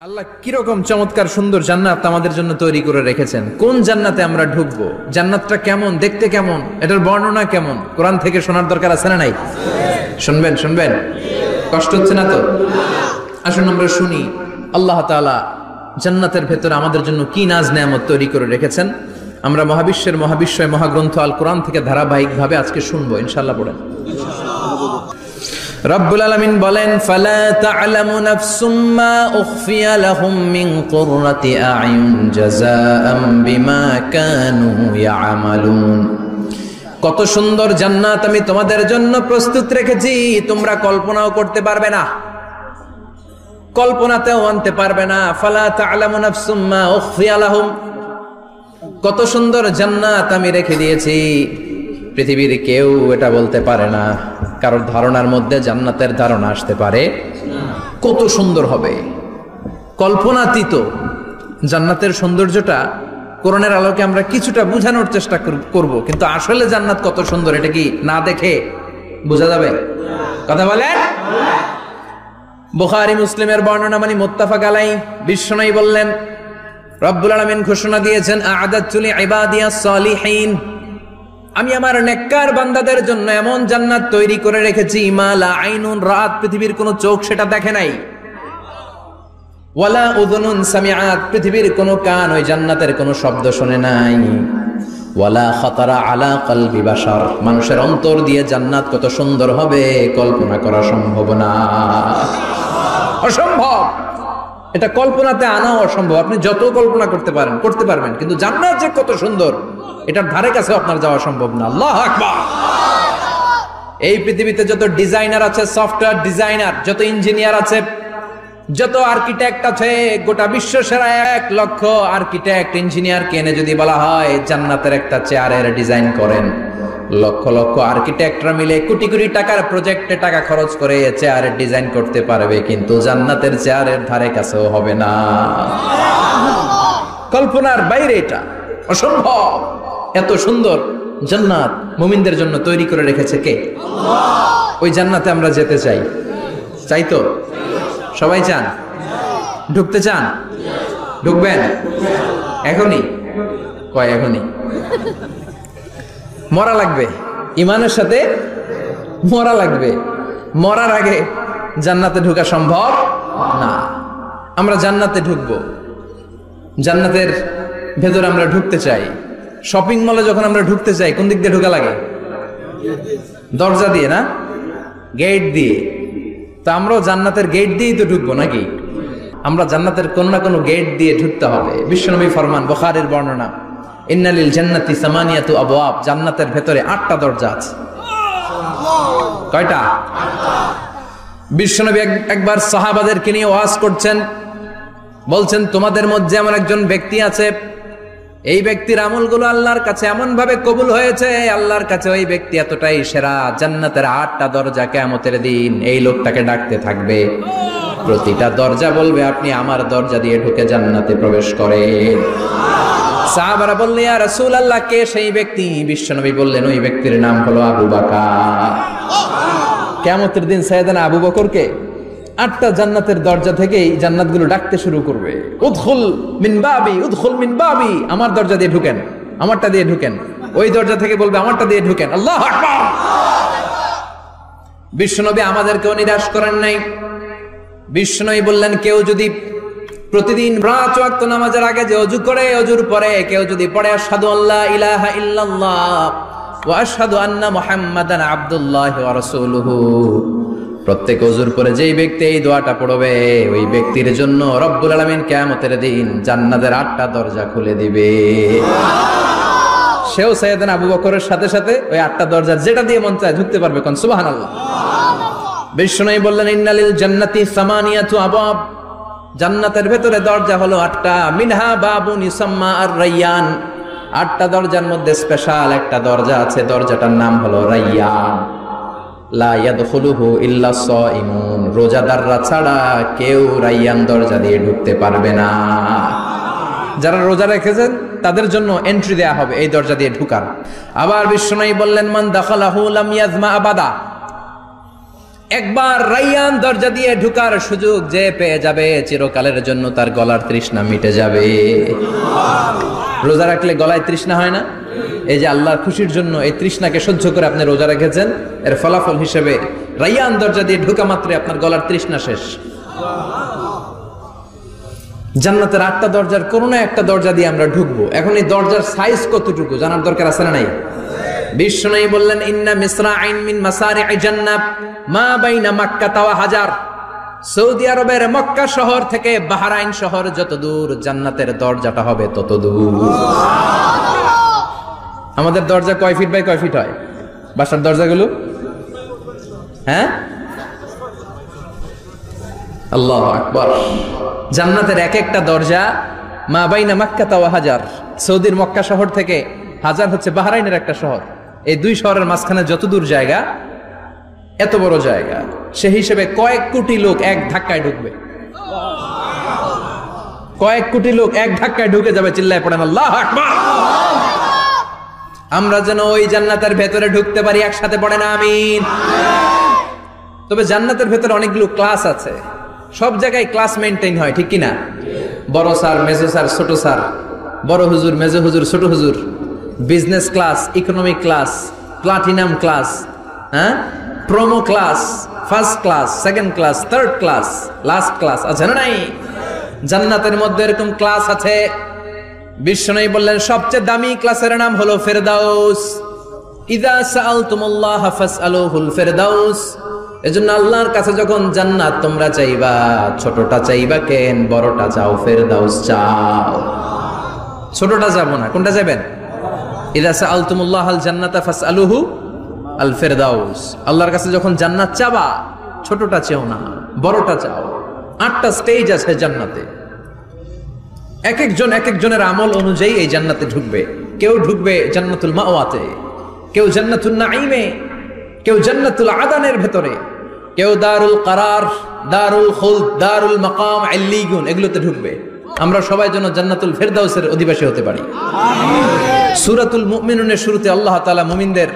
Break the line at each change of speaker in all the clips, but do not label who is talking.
আল্লাহ কিরকম চমৎকার সুন্দর জান্নাত আমাদের জন্য তৈরি করে রেখেছেন। কোন জান্নাতে আমরা ঢুকবো, জান্নাতটা কেমন দেখতে, কেমন এটার বর্ণনা কেমন, কোরআন থেকে শোনার দরকার আছে না নাই? শুনবেন শুনবেন, কষ্ট হচ্ছে না তো? আসুন আমরা শুনি আল্লাহ তাআলা জান্নাতের ভেতরে আমাদের জন্য কি নাজ নেয়ামত তৈরি করে রেখেছেন। আমরা মহাবিশ্বের মহাবিশ্বয় মহাগ্রন্থ আল কোরআন থেকে ধারাবাহিকভাবে আজকে শুনবো ইনশাআল্লাহ। পড়েন। রব্বুল আলামিন বলেন, ফালা তা'লামু নাফসুম মা উখফিয়া লাহুম মিন কুররাতি আ'য়ুন জাযাআম বিমা কানু ইয়া'মালুন। কত সুন্দর জান্নাত আমি তোমাদের জন্য প্রস্তুত রেখেছি, তোমরা কল্পনাও করতে পারবে না, কল্পনাতেও আনতে পারবে না। ফালা তা'লামু নাফসুম মা উখফিয়া লাহুম, কত সুন্দর জান্নাত আমি রেখে দিয়েছি, পৃথিবীর কেউ এটা বলতে পারে না। কারোর ধারণার মধ্যে জান্নাতের ধারণা আসতে পারে কত সুন্দর হবে, কল্পনাতীত জান্নাতের সৌন্দর্যটা কোরআনের আলোকে আমরা কিছুটা বোঝানোর চেষ্টা করব, কিন্তু আসলে জান্নাত কত সুন্দর এটা কি না দেখে বোঝা যাবে? কথা বলেন। বুখারী মুসলিমের বর্ণনা মানে মুত্তাফাক আলাইহি, বিশ্বনবী বললেন, রব্বুল আলামিন ঘোষণা দিয়েছেন, আ'আদাতু লিইবাদিয়াস সালিহিন, আমি আমার নেককার বান্দাদের জন্য এমন জান্নাত তৈরি করে রেখেছি, মা লা আইনুন রাত, পৃথিবীর কোন চোখ সেটা দেখে নাই, ওয়ালা উযুনুন সামিআত, পৃথিবীর কোন কান ওই জান্নাতের কোন শব্দ শুনে নাই, ওয়ালা খাতারা আলা কলবি বাশার, মানুষের অন্তর দিয়ে জান্নাত কত সুন্দর হবে কল্পনা করা সম্ভব না, অসম্ভব। এটা কল্পনাতে আনাও অসম্ভব। আপনি যত কল্পনা করতে পারবেন, কিন্তু জান্নাত যে কত সুন্দর এটার ধারে কাছে আপনার যাওয়া সম্ভব না। আল্লাহু আকবার। এই পৃথিবীতে যত ডিজাইনার আছে, সফটওয়্যার ডিজাইনার, যত ইঞ্জিনিয়ার আছে, যত আর্কিটেক্ট আছে, গোটা বিশ্ব সেরা 1 লক্ষ আর্কিটেক্ট ইঞ্জিনিয়ার কেনে যদি বলা হয় জান্নাতের একটা চেয়ারের ডিজাইন করেন, লক্ষ লক্ষ আর্কিটেক্টরা মিলে কোটি কোটি টাকার প্রজেক্টে টাকা খরচ করে চেয়ারের ডিজাইন করতে পারবে, কিন্তু জান্নাতের চেয়ারের ধারে কাছেও হবে না। কল্পনার বাইরে, এটা অসম্ভব। এত সুন্দর জান্নাত মুমিনদের জন্য তৈরি করে রেখেছে কে? আল্লাহ। ওই জান্নাতে আমরা যেতে চাই, চাই তো? সবাই চান? ঢুকতে চান? ঢুকবেন এখনই? কয় এখনই? মরা লাগবে, ইমানের সাথে মরা লাগবে। মরার আগে জান্নাতে ঢোকা সম্ভব না। আমরা জান্নাতে ঢুকবো, জান্নাতের ভেতরে আমরা ঢুকতে চাই। শপিং মলে যখন আমরা ঢুকতে চাই কোন দিক দিয়ে ঢোকা লাগে? দরজা দিয়ে না, গেট দিয়ে। তো আমরাও জান্নাতের গেট দিয়েই তো ঢুকবো নাকি? আমরা জান্নাতের কোন না কোনো গেট দিয়ে ঢুকতে হবে। বিশ্বনবী ফরমান, বুখারীর বর্ণনা, ইন্নালিল জান্নাতি সামানিয়াতু আবওয়াব, জান্নাতের ভেতরে 8টা দরজা আছে। কয়টা? বিশ্বনবী একবার সাহাবাদেরকে নিয়ে ওয়াজ করছেন, বলছেন, তোমাদের মধ্যে এমন একজন ব্যক্তি আছে, এই ব্যক্তির আমলগুলো আল্লাহর কাছে এমন ভাবে কবুল হয়েছে, আল্লাহর কাছে ওই ব্যক্তি এতটাই সেরা, জান্নাতের 8টা দরজা কিয়ামতের দিন এই লোকটাকে ডাকতে থাকবে। প্রতিটা দরজা বলবে, আপনি আমার দরজা দিয়ে ঢুকে জান্নাতে প্রবেশ করেন। সাহাবারা বললেন, ইয়া রাসূলুল্লাহ, কে সেই ব্যক্তি? বিশ্বনবী বললেন, ওই ব্যক্তির নাম হলো আবু বকর। কিয়ামতের দিন সাইয়েদনা আবু বকরকে 8টা জান্নাতের দরজা থেকেই জান্নাতগুলো ডাকতে শুরু করবে, উদখুল মিন বাবি, উদখুল মিন বাবি, আমার দরজা দিয়ে ঢুকেন, আমারটা দিয়ে ঢুকেন। ওই দরজা থেকে বলবে, আমারটা দিয়ে ঢুকেন। আল্লাহু আকবার। বিশ্বনবী আমাদেরকেও নিরাশ করেন নাই। বিশ্বনবী বললেন, কেউ যদি প্রতিদিন 5 ওয়াক্ত নামাজের আগে যে ওযু করে, ওযুর পরে কেউ যদি পড়ে আশহাদু আল্লা ইলাহা ইল্লাল্লাহ ওয়া আশহাদু আন্না মুহাম্মাদান আবদুল্লাহি ওয়া রাসূলুহু, প্রত্যেক ওযুর পরে যেই ব্যক্তি এই দোয়াটা পড়বে, ওই ব্যক্তির জন্য রব্বুল আলামিন কিয়ামতের দিন জান্নাতের 8টা দরজা খুলে দিবে। সেও সাইয়েদনা আবু বকরের সাথে সাথে ওই 8টা দরজার যেটা দিয়ে মন চায় ঢুকতে পারবে। কোন সুবহানাল্লাহ। বিশ্বনবী বললেন, ইন্নালিল জান্নাতি সামানিয়াতু আবওয়াব, জান্নাতের ভেতরে দরজা হলো 8টা, মিনহা বাবুন ইউসাম্মা আর-রায়্যান, 8টা দরজার মধ্যে স্পেশাল একটা দরজা আছে, দরজাটার নাম হলো রায়্যান। লা ইয়াদখুলুহু ইল্লা সাইমুন, রোজাদাররা ছাড়া কেউ রায়্যান দরজা দিয়ে ঢুকতে পারবে না। যারা রোজা রেখেছেন তাদের জন্য এন্ট্রি দেয়া হবে এই দরজা দিয়ে ঢুকার। আবার বিশ্বনবী বললেন, মান দাখালাহু লাম ইয়াজমা আবাদা, একবার রাইয়ান দরজা দিয়ে ঢুকার সুযোগ যে পেয়ে যাবে, চিরকালের জন্য তার গলার তৃষ্ণা মিটে যাবে। রোজা রাখলে গলায় তৃষ্ণা হয় না? এই যে আল্লাহর খুশির জন্য এই তৃষ্ণাকে সহ্য করে আপনি রোজা রেখেছেন, এর ফলাফল হিসেবে রাইয়ান দরজা দিয়ে ঢুকা মাত্রই আপনার গলার তৃষ্ণা শেষ। জান্নাতের 8টা দরজার কোন না একটা দরজা দিয়ে আমরা ঢুকবো। এখন এই দরজার সাইজ কতটুকু জানার দরকার আছে না নাই? বিশ্বনবী বললেন, ইন্না মিসরাইন মিন মাসারি'i জান্নাত মা বাইনা মাক্কা ওয়া হাজার। সৌদি আরবের মক্কা শহর থেকে বাহরাইন শহর যত দূর, জান্নাতের দরজাটা হবে তত দূর। আমাদের দরজা কয় ফিট বাই কয় ফিট হয় বাসার দরজাগুলো? হ্যাঁ, আল্লাহু আকবার। জান্নাতের এক একটা দরজা মা বাইনা মাক্কা ওয়া হাজার। সৌদির মক্কা শহর থেকে হাজার হচ্ছে বাহরাইনের একটা শহর। এই দুই শহরের মাঝখানে যত দূর জায়গা, এত বড় জায়গা, সেই হিসেবে কয়েক কোটি লোক এক ধাক্কায় ঢুকবে। কয়েক কোটি লোক এক ধাক্কায় ঢুকে যাবে। চিল্লায় পড়েন আল্লাহু আকবার। আমরা যেন ওই জান্নাতের ভেতরে ঢুকতে পারি, একসাথে পড়েন আমিন। তবে জান্নাতের ভেতরে অনেকগুলো ক্লাস আছে, সব জায়গায় ক্লাস মেনটেন হয়, ঠিক কিনা? বড় স্যার, মেজো স্যার, ছোট স্যার, বড় হুজুর, মেজো হুজুর, ছোট হুজুর, business class, economic class, platinum class, হ্যাঁ, promo class, first class, second class, third class, last class আছে না নাই? জান্নাতের মধ্যে এরকম ক্লাস আছে। বিশ্বনবী বললেন সবচেয়ে দামি ক্লাসের নাম হলো ফেরদাউস। ইযা সাআলতুমুল্লাহ ফাসআলুহুল ফেরদাউস। এজন্য আল্লাহর কাছে যখন জান্নাত তোমরা চাইবা, ছোটটা চাইবা কেন, বড়টা চাও, ফেরদাউস চাও। ছোটটা যাবো না, কোনটা যাবেন? ইযা সাআলতুমুল্লাহ আল জান্নাতা ফাসআলুহু আল ফেরদাউস। আল্লাহর কাছে যখন জান্নাত চাবা, ছোটটা চেও না, বড়টা চাও। 8টা স্টেজ আছে জান্নাতে। এক একজনের আমল অনুযায়ী এই জান্নাতে ঢুকবে। কেউ ঢুকবে জান্নাতুল মাওয়াতে, কেউ জান্নাতুল নাঈমে, কেউ জান্নাতুল আদানের ভেতরে, কেউ দারুল কারার, দারুল খুলদ, দারুল মাকাম, আল্লিগুন, এগুলোতে ঢুকবে। আমরা সবাই যেন জান্নাতুল ফেরদাউসের অধিবাসী হতে পারি। সূরাতুল মুমিনুনের শুরুতে আল্লাহ তাআলা মুমিনদের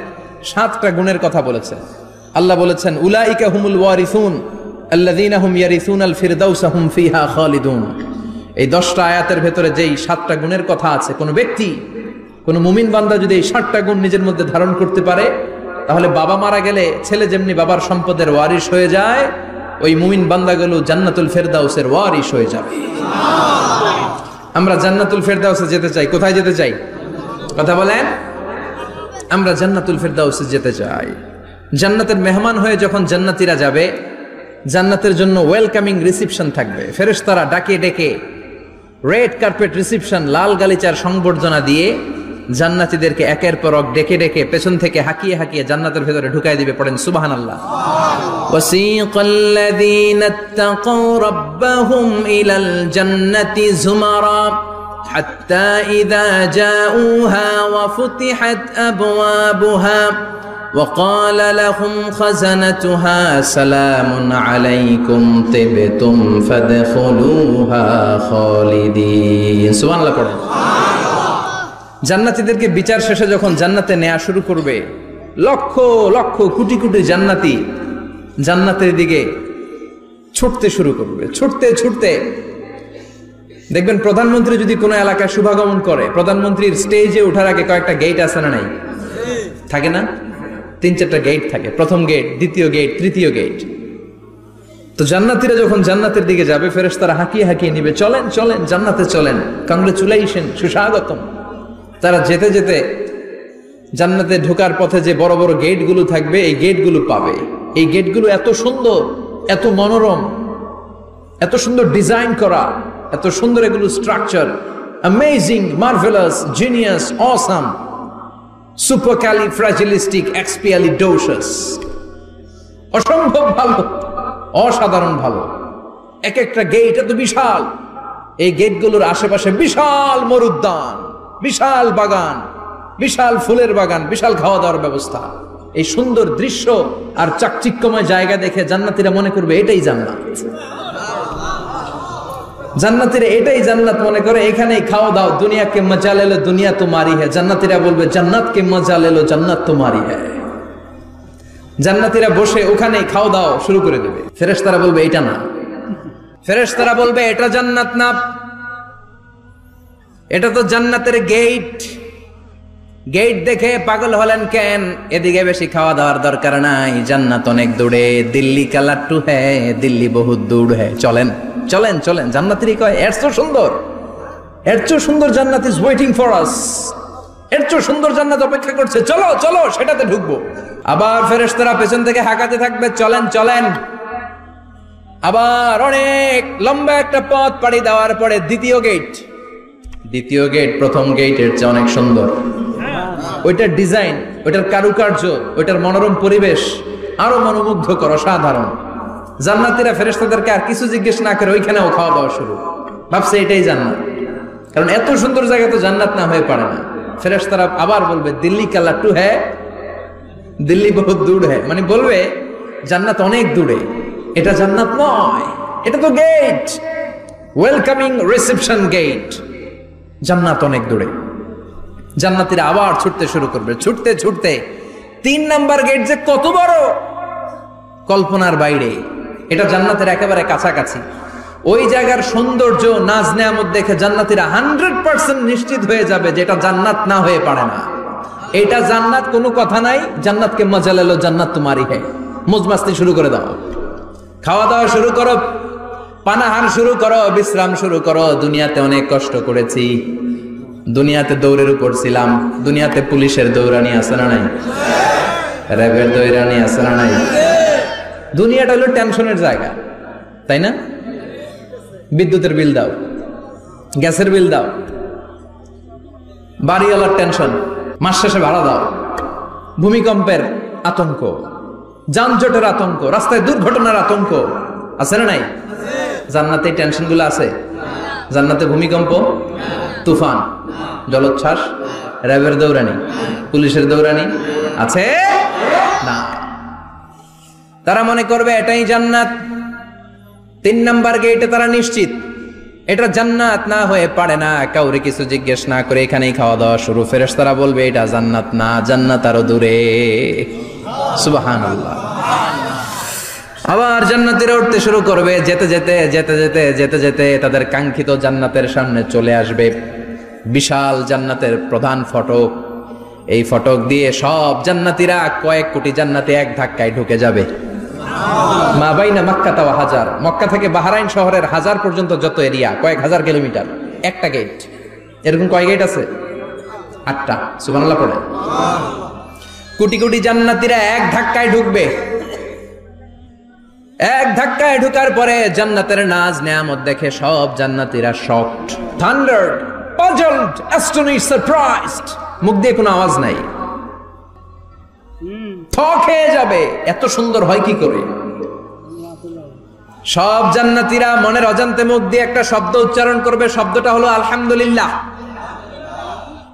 7টা গুণের কথা বলেছেন। আল্লাহ বলেছেন, উলাইকা হুমুল ওয়ারিসুন আল্লাযীনা হুম ইয়ারিসুনাল ফিরদাউসা হুম ফিহা খালিদুন। এই 10টা আয়াতের ভেতরে যেই 7টা গুণের কথা আছে, কোন ব্যক্তি, কোন মুমিন বান্দা যদি এই 7টা গুণ নিজের মধ্যে ধারণ করতে পারে, তাহলে বাবা মারা গেলে ছেলে যেমনি বাবার সম্পদের ওয়ারিশ হয়ে যায়, ওই মুমিন বান্দাগুলো জান্নাতুল ফেরদাউসের ওয়ারিশ হয়ে যাবে। আমরা জান্নাতুল ফেরদাউসে যেতে চাই। কোথায় যেতে চাই? কথা বলেন। আমরা জান্নাতুল ফেরদাউসে যেতে চাই। জান্নাতের মেহমান হয়ে যখন জান্নাতীরা যাবে, জান্নাতের জন্য ওয়েলকামিং রিসিপশন থাকবে। ফেরেশতারা ডাকে ডেকে রেড কার্পেট রিসিপশন, লাল গালিচার সংবর্ধনা দিয়ে জান্নাতীদেরকে একের পর এক ডেকে ডেকে পেছন থেকে হাঁকিয়ে হাঁকিয়ে জান্নাতের ভেতরে ঢুকাই দিবে। পড়েন সুবহানাল্লাহ। ওয়াসিকাল্লাযীনা ইত্তাকাউ রাব্বাহুম ইলাল জান্নাতি যুমারা হাত্তা ইযা জাউহা ওয়া ফুতিহাত আবওয়াবুহা وقال لهم خزنتها سلام عليكم طبتم فادخلوها خالدين। সুবহানাল্লাহ পড়েন। জান্নাতীদেরকে বিচার শেষে যখন জান্নাতে নেওয়া শুরু করবে, লক্ষ লক্ষ কোটি কোটি জান্নাতি জান্নাতের দিকে ছুটতে শুরু করবে। ছুটতে ছুটতে দেখবেন প্রধানমন্ত্রী যদি কোনো এলাকায় শুভাগমন করে, প্রধানমন্ত্রীর স্টেজে ওঠার আগে কয়েকটা গেট আছে না নাই? থাকে না? 3-4টা গেট থাকে। প্রথম গেট, দ্বিতীয় গেট, তৃতীয় গেট। তো জান্নাতীরা যখন জান্নাতের দিকে যাবে, ফেরেশতারা হাঁকিয়ে হাঁকিয়ে নিবে, চলেন চলেন জান্নাতে চলেন, কংগ্রেচুলেশন, সুস্বাগতম। তারা যেতে যেতে জান্নাতে ঢোকার পথে যে বড় বড় গেটগুলো থাকবে, এই গেটগুলো পাবে। এই গেটগুলো এত সুন্দর, এত মনোরম, এত সুন্দর ডিজাইন করা, এত সুন্দর এগুলো structure, amazing, marvellous, genius, awesome, supercalifragilisticexpialidocious, অসম্ভব ভালো, অসাধারণ ভালো। এক একটা গেট এত বিশাল। এই গেটগুলোর আশেপাশে বিশাল মরুদ্যান, বিশাল বাগান, বিশাল ফুলের বাগান, বিশাল খাওয়া দাওয়ার ব্যবস্থা। এই সুন্দর দৃশ্য আর চাকচিক্যময় জায়গা দেখে জান্নাতীরা মনে করবে এটাই জান্নাত। জান্নাতীরা এটাই জান্নাত মনে করে, এখানেই খাওয়া দাও। দুনিয়া কে মজা লে লো দুনিয়া তোমারি হ্যায়। জান্নাতীরা বলবে জান্নাত কে মজা লে লো জান্নাত তোমারি হ্যায়। জান্নাতীরা বসে ওখানে খাওয়া দাওয়া শুরু করে দেবে। ফেরেশতারা বলবে এটা না, ফেরেশতারা বলবে এটা জান্নাত না, এটা তো জান্নাতের গেট। গেট দেখে পাগল হলেন কেন? এদিকে বেশি খাওয়া দাওয়ার দরকার নাই, জান্নাত অনেক দূরে। দিল্লি কা লাট্টু হ্যায়, দিল্লি বহুত দূর হ্যায়। চলেন চলেন চলেন। জান্নাতেরই কয় এর চেয়ে সুন্দর, এর চেয়ে সুন্দর জান্নাত ইজ ওয়েটিং ফর আস, এর চেয়ে সুন্দর জান্নাত অপেক্ষা করছে, চলো চলো সেটাতে ঢুকবো। আবার ফেরেশতারা পেছন থেকে হাঁকাতে থাকবে, চলেন চলেন। আবার অনেক লম্বা একটা পথ পাড়ি দেওয়ার পরে দ্বিতীয় গেট। দ্বিতীয় গেট প্রথম গেটের চেয়ে অনেক সুন্দর। ওইটার ডিজাইন, ওইটার কারুকার্য, ওইটার মনোরম পরিবেশ আরো মনোমুগ্ধকর, অসাধারণ। জান্নাতীরা ফেরেশতাদেরকে আর কিছু জিজ্ঞেস না করে ওইখানেও খাওয়া দাওয়া শুরু। ভাবছে এটাই জান্নাত, কারণ এত সুন্দর জায়গা তো জান্নাত না হয়ে পারে না। ফেরেশতারা আবার বলবে দিল্লি কা লাট্টু হ্যায়, দিল্লি বহুত দূর হ্যায়, মানে বলবে জান্নাত অনেক দূরে, এটা জান্নাত নয়, এটা তো গেট, ওয়েলকামিং রিসেপশন গেট, জান্নাত অনেক দূরে। জান্নাতীরা আবার ছুটতে শুরু করবে, ছুটতে ছুটতে 3 নাম্বার গেট যে কত বড়, কল্পনার বাইরে। এটা জান্নাতের একেবারে কাছাকাছি। ওই জায়গার সৌন্দর্য, নাজ নেয়ামত দেখে জান্নাতীরা 100% নিশ্চিত হয়ে যাবে যে এটা জান্নাত না হয়ে পারে না, এটা জান্নাত, কোনো কথা নাই। জান্নাতকে মজা লেলো, জান্নাত তোমারই হ্যায়। মজমাস্তি শুরু করে দাও, খাওয়া দাওয়া শুরু করো, পানাহার শুরু করো, বিশ্রাম শুরু করো। দুনিয়াতে অনেক কষ্ট করেছি, দুনিয়াতে দৌড়ের উপর ছিলাম, দুনিয়াতে পুলিশের দৌড়ানি আছে না নাই, র্যাবের দৌড়ানি আছে না নাই। দুনিয়াটা হলো টেনশনের জায়গা, তাই না? বিদ্যুতের বিল দাও, গ্যাসের বিল দাও, বাড়িওয়ালার টেনশন, মাস শেষে ভাড়া দাও, ভূমিকম্পের আতঙ্ক, যানজটের আতঙ্ক, রাস্তায় দুর্ঘটনার আতঙ্ক আছে না নাই? জান্নাতে টেনশন গুলো আছে? জান্নাতে ভূমিকম্প, তুফান, জলোচ্ছ্বাস, র্যাবের দৌড়ানি, পুলিশের দৌড়ানি আছে না। তারা মনে করবে এটাই জান্নাত। 3 নাম্বার গেটে তারা নিশ্চিত এটা জান্নাত না হয়ে পারে না। কাউরে কিছু জিজ্ঞেস না করে এখানেই খাওয়া দাওয়া শুরু। ফেরেশতারা বলবে এটা জান্নাত না, জান্নাত আরো দূরে। সুবহানাল্লাহ। আবার জান্নাতীরা উঠতে শুরু করবে, যেতে যেতে যেতে যেতে যেতে যেতে তাদের কাঙ্ক্ষিত জান্নাতের সামনে চলে আসবে। বিশাল জান্নাতের প্রধান ফটক, এই ফটক দিয়ে সব জান্নাতীরা, কয়েক কোটি জান্নাতি এক ধাক্কায় ঢুকে যাবে। মা বাইনা মক্কা ওয়া হাজার, মক্কা থেকে বাহরাইন শহরের হাজার পর্যন্ত যত এরিয়া, কয়েক হাজার কিলোমিটার, একটা গেট। এরকম কয় গেট আছে? 8টা। সুবহানাল্লাহ পড়ে। কোটি কোটি জান্নাতীরা এক ধাক্কায় ঢুকবে। এক ধাক্কায় ঢুকার পরে জান্নাতের নাজ নেয়ামত দেখে সব জান্নাতীরা শকড, থান্ডার্ড, পাজলড, অ্যাস্টনিশড, সারপ্রাইজড। মুখ দিয়ে কোনো আওয়াজ নাই, থক হয়ে যাবে, এত সুন্দর হয় কি করে? সব জান্নাতীরা মনের অজান্তে মুখ দিয়ে একটা শব্দ উচ্চারণ করবে, শব্দটা হলো আলহামদুলিল্লাহ।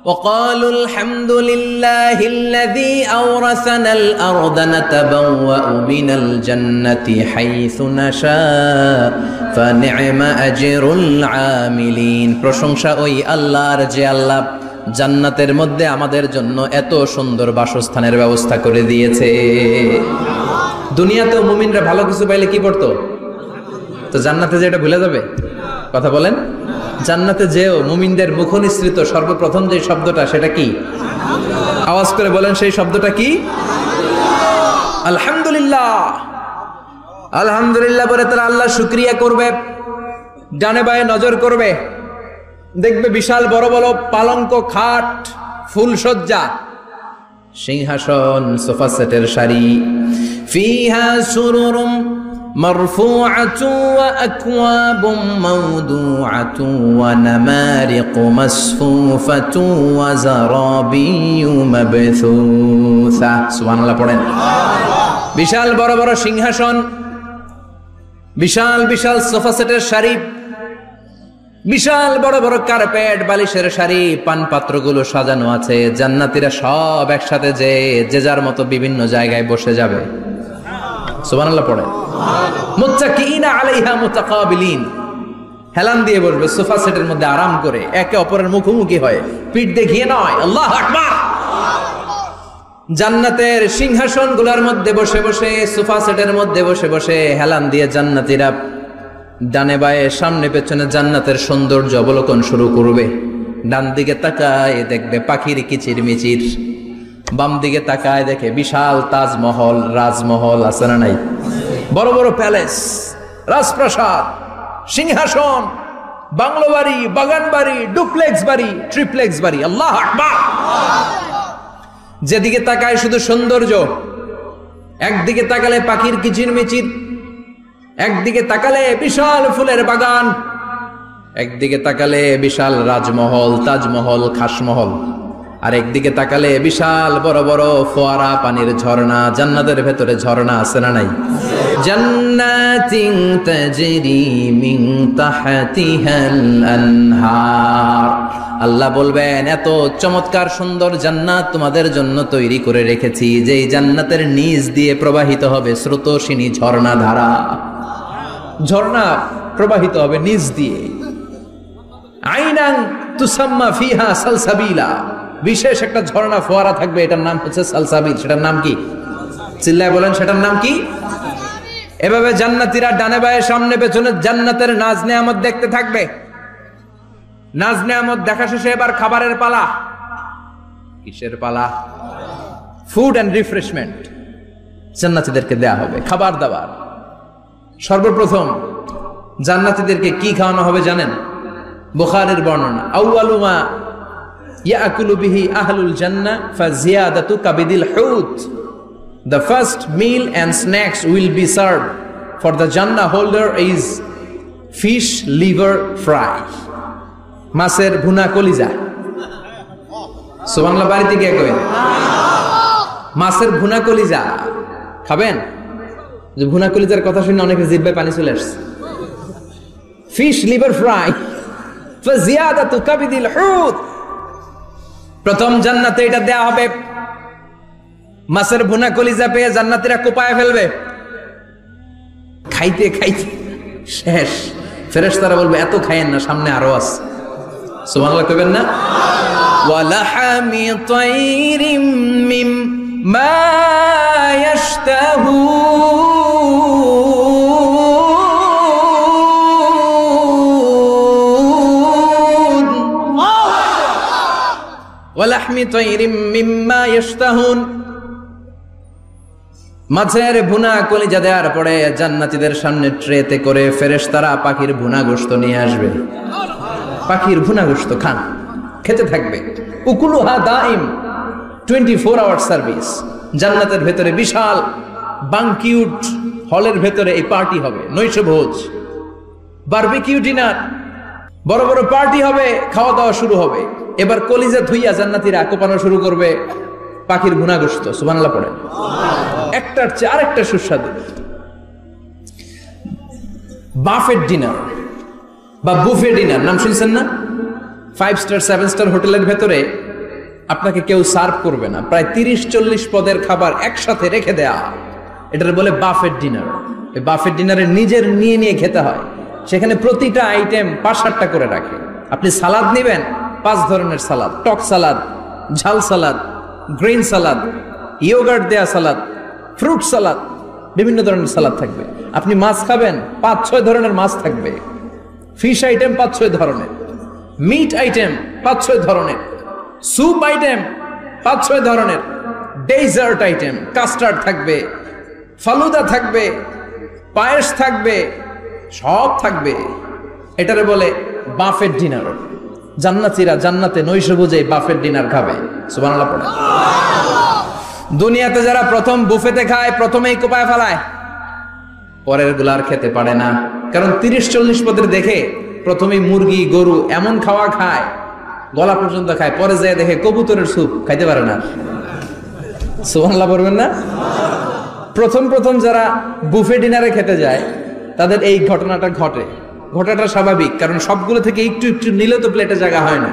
وقالوا الحمد لله الذي أورثنا الأرض نتبوأ من الجنة حيث نشاء فنعم أجر العاملين। প্রশংসা ওই আল্লাহর যে আল্লাহ জান্নাতের মধ্যে আমাদের জন্য এত সুন্দর বাসস্থানের ব্যবস্থা করে দিয়েছে। দুনিয়াতেও মুমিনরা ভালো কিছু পাইলে কি করতো? তো জান্নাতে যে এটা ভুলে যাবে? কথা বলেন। জান্নাতে যেও মুমিনদের মুখ নিঃসৃত সর্বপ্রথম যে শব্দটা, সেটা কি? আওয়াজ করে বলেন, সেই শব্দটা কি? আলহামদুলিল্লাহ। আলহামদুলিল্লাহ বলে তারা আল্লাহ শুকরিয়া করবে, ডানে বায়ে নজর করবে, দেখবে বিশাল বড় বড় পালঙ্ক, খাট, ফুলসজ্জা, সিংহাসন, সোফা সেটের সারি। ফিহা সুরুরুম মারফুআতু ওয়া আকওয়াবুম মাওদুআতু ওয়া নামারিকু মাসফুফাতু ওয়া যারাবিয়্যু মাবথুসা। সুবহানাল্লাহ পড়েন। বিশাল বড় বড় সিংহাসন, বিশাল বিশাল সোফা সেটের সারি, বিশাল বড় বড় কার্পেট, বালিশের সারি, পানপাত্রগুলো সাজানো আছে। জান্নাতীরা সব একসাথে যে যার মতো বিভিন্ন জায়গায় বসে যাবে। সুবহানাল্লাহ পড়ে। মুত্তাকিইনা আলাইহা মুতাকাবিলিন, হেলান দিয়ে বসবে সোফা সেটের মধ্যে আরাম করে, একে অপরের মুখোমুখি হয়ে, পিঠ দেখিয়ে নয়। আল্লাহু আকবার। জান্নাতের সিংহাসনগুলোর মধ্যে বসে বসে, সোফা সেটের মধ্যে বসে বসে হেলান দিয়ে জান্নাতীরা ডানে বায়ে সামনে পেছনে জান্নাতের সৌন্দর্য অবলোকন শুরু করবে। ডান দিকে তাকায় দেখবে পাখির কিচিরমিচির, বাম দিকে তাকায় দেখে বিশাল তাজমহল, রাজমহল আছে না নাই, বড় বড় প্যালেস, রাজপ্রাসাদ, সিংহাসন, বাংলো বাড়ি, বাগান বাড়ি, ডুপ্লেক্স বাড়ি, ট্রিপ্লেক্স বাড়ি। আল্লাহু আকবার। যেদিকে তাকায় শুধু সৌন্দর্য। একদিকে তাকালে পাখির কিচিরমিচির, একদিকে তাকালে বিশাল ফুলের বাগান, একদিকে তাকালে বিশাল রাজমহল, তাজমহল, খাসমহল, আর একদিকে তাকালে বিশাল বড় বড় ফোয়ারা, পানির ঝর্ণা। জান্নাতের ভেতরে ঝর্ণা আছে না নাই? জান্নাতিন তাজরি মিন তাহতিহাল আনহার। আল্লাহ বলবেন, এত চমৎকার সুন্দর জান্নাত তোমাদের জন্য তৈরি করে রেখেছি, যেই জান্নাতের নিচ দিয়ে প্রবাহিত হবে স্রোতস্বিনী ঝর্ণা ধারা। ঝর্ণা প্রবাহিত হবে নিচ দিয়ে। আইনান তুসাম্মা ফিহা সালসাবিলা। বিশেষ একটা ঝর্ণা ফোয়ারা থাকবে, এটার নাম হচ্ছে সালসাবিল। সেটার নাম কি? চিল্লায় বলেন, সেটার নাম কি? এভাবে জান্নাতীরা ডানে বায়ে সামনে পেছনে জান্নাতের নাজ নেয়ামত দেখতে থাকবে। নাজ নেয়ামত দেখা শেষে এবার খাবারের পালা। কিসের পালা? ফুড এন্ড রিফ্রেশমেন্ট জান্নাতীদেরকে দেয়া হবে, খাবার দাবার। সর্বপ্রথম জান্নাতীদেরকে কি খাওয়ানো হবে জানেন? বুখারীর বর্ণনা, আউয়ালু মা ইয়াকুলু বিহি আহলুল জান্নাহ ফাজিয়াদাতু কাবিদিল হুত। The first meal and snacks will be served for the Jannah holder is fish liver fry. মাছের ভুনা কলিজা। সুবহানাল্লাহ, বাড়িতে গিয়ে কইন মাছের ভুনা কলিজা খাবেন। যে ভুনা কলিজার কথা শুনে অনেকে জিহ্বায় পানি চলে আসছে। ফিশ লিভার ফ্রাই ফাজিয়াদাতু কাবিদিল হুত। প্রথম জান্নাতে এটা দেয়া হবে। মাছের ভুনা কলিজা পেয়ে জান্নাতীরা কোপায় ফেলবে। খাইতে খাইতে শেষ। ফেরেশতারা বলবে, এত খায়েন না, সামনে আরো আছে। সুবহানাল্লাহ কইবেন না? ওয়ালাহামি তাইরিম মিম্মা ইয়াশতাহুন। ওয়ালাহমি তাইরিম মিম্মা ইয়াশতাহুন। মাছের ভুনা কলিজা দেওয়ার পরে জান্নাতীদের সামনে ট্রেতে করে ফেরেশতারা পাখির ভুনা গোশত নিয়ে আসবে। পাখির ভুনা গোশত খান, খেতে থাকবে। উকুলুহা দাইম, 24 আওয়ার সার্ভিস। জান্নাতের ভেতরে বিশাল বানকিউট হলের ভেতরে এই পার্টি হবে, নৈশভোজ, বারবিকিউ ডিনার, বড় বড় পার্টি হবে, খাওয়া দাওয়া শুরু হবে। এবার কলিজা ধুইয়া জান্নাতীরা কোপানো শুরু করবে পাখির ভুনা গোশত। সুবহানাল্লাহ পড়েন। একটার চেয়ে আরেকটা সুস্বাদু। বাফেট ডিনার বা বুফে ডিনার নাম শুনছেন না? 5 স্টার 7 স্টার হোটেলের ভেতরে আপনাকে কেউ সার্ভ করবে না, প্রায় 30-40 পদের খাবার একসাথে রেখে দেয়া, এটার বলে বাফেট ডিনার। এই বাফেট ডিনারে নিজের নিয়ে নিয়ে খেতে হয়। সেখানে প্রতিটা আইটেম 5-7টা করে রাখে। আপনি সালাদ নেবেন, 5 ধরনের সালাদ, টক সালাদ, ঝাল সালাদ, গ্রিন সালাদ, ইয়োগার্ট দেয়া সালাদ, ফ্রুট সালাদ, বিভিন্ন ধরনের সালাদ থাকবে। আপনি মাছ খাবেন, 5-6 ধরনের মাছ থাকবে। ফিশ আইটেম 5-6 ধরনের, মিট আইটেম 5-6 ধরনের, স্যুপ আইটেম 5-6 ধরনের, ডেজার্ট আইটেম, কাস্টার্ড থাকবে, ফালুদা থাকবে, পায়েস থাকবে, সব থাকবে। এটারে বলে বাফেট ডিনার। জান্নাতীরা জান্নাতে নৈশভোজে বাফেট ডিনার খাবে। সুবহানাল্লাহ পড়ে। দুনিয়াতে যারা প্রথম বুফেতে খায়, প্রথমেই কোপায় ফেলায়, পরের গুলার খেতে পারে না। কারণ 30-40 পদের দেখে প্রথমেই মুরগি, গরু এমন খাওয়া খায়, গলা পর্যন্ত খায়, পরে যায় দেখে কবুতরের স্যুপ খাইতে পারে না। সুবহানাল্লাহ পড়বেন না? প্রথম প্রথম যারা বুফে ডিনারে খেতে যায় তাদের এই ঘটনাটা ঘটে। ঘটাটা স্বাভাবিক, কারণ সবগুলো থেকে একটু একটু নিলে তো প্লেটে জায়গা হয় না।